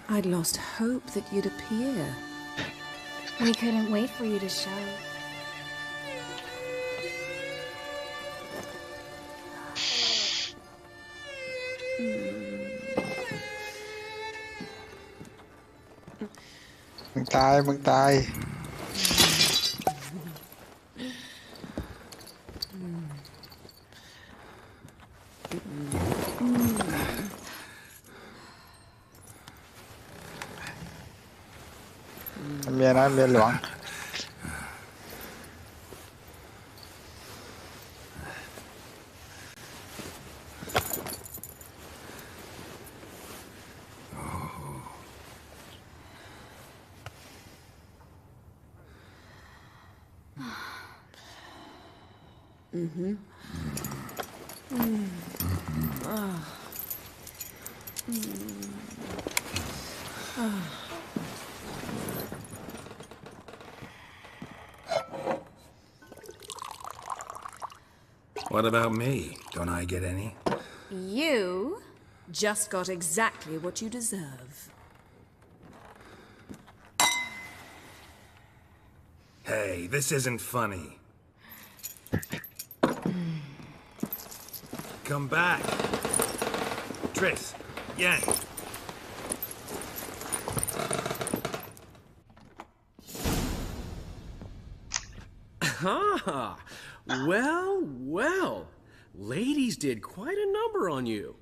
I'd lost hope that you'd appear. We couldn't wait for you to show.มึงตาย มึงตาย เมียนะเมียหลวง What about me? Don't I get any? You just got exactly what you deserve. Hey, this isn't funny. Come back. Triss, Yen. Ah, well, well. Ladies did quite a number on you.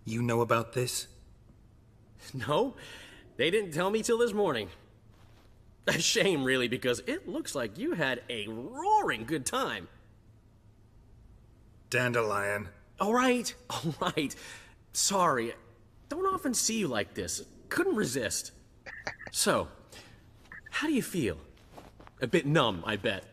You know about this? No, they didn't tell me till this morning. A shame, really, because it looks like you had a roaring good time. Dandelion. All right. Sorry, don't often see you like this. Couldn't resist. So, how do you feel? A bit numb, I bet.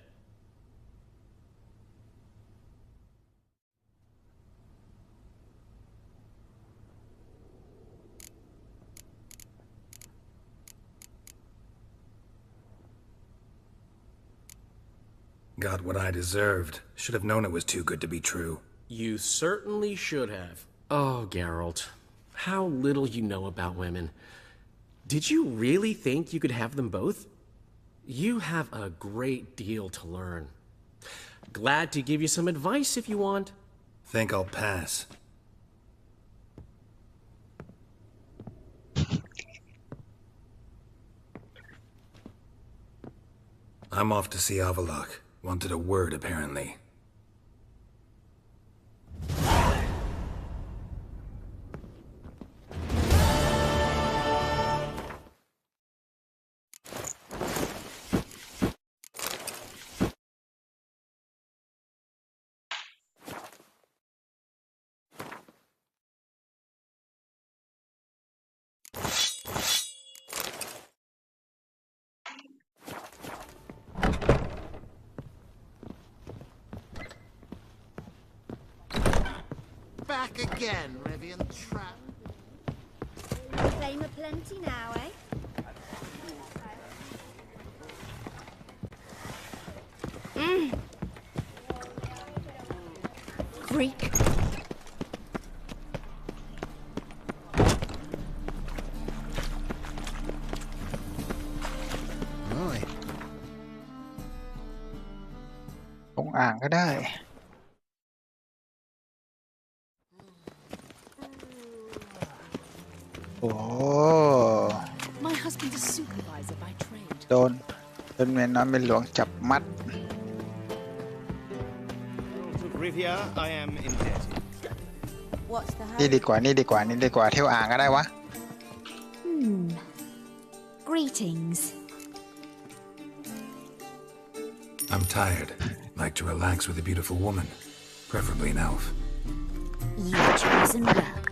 Got what I deserved. Should have known it was too good to be true. You certainly should have. Oh, Geralt. How little you know about women. Did you really think you could have them both? You have a great deal to learn. Glad to give you some advice if you want. Think I'll pass. I'm off to see Avallac'h. Wanted a word, apparently. Back again, Rivian Trap. plenty now, eh? Freak. ลงอ่างก็ได้ โอ้ My husband is supervisor by trade. โดนแม่น้ำเป็นหลวงจับมัด To Rivia, I am indebted. What's the นี่ hurry? ดีกว่านี่ดีกว่านี่ดีกว่าเที่ยวอ่างก็ได้วะ Greetings. I'm tired. Like to relax with a beautiful woman. Preferably an elf. You've chosen well.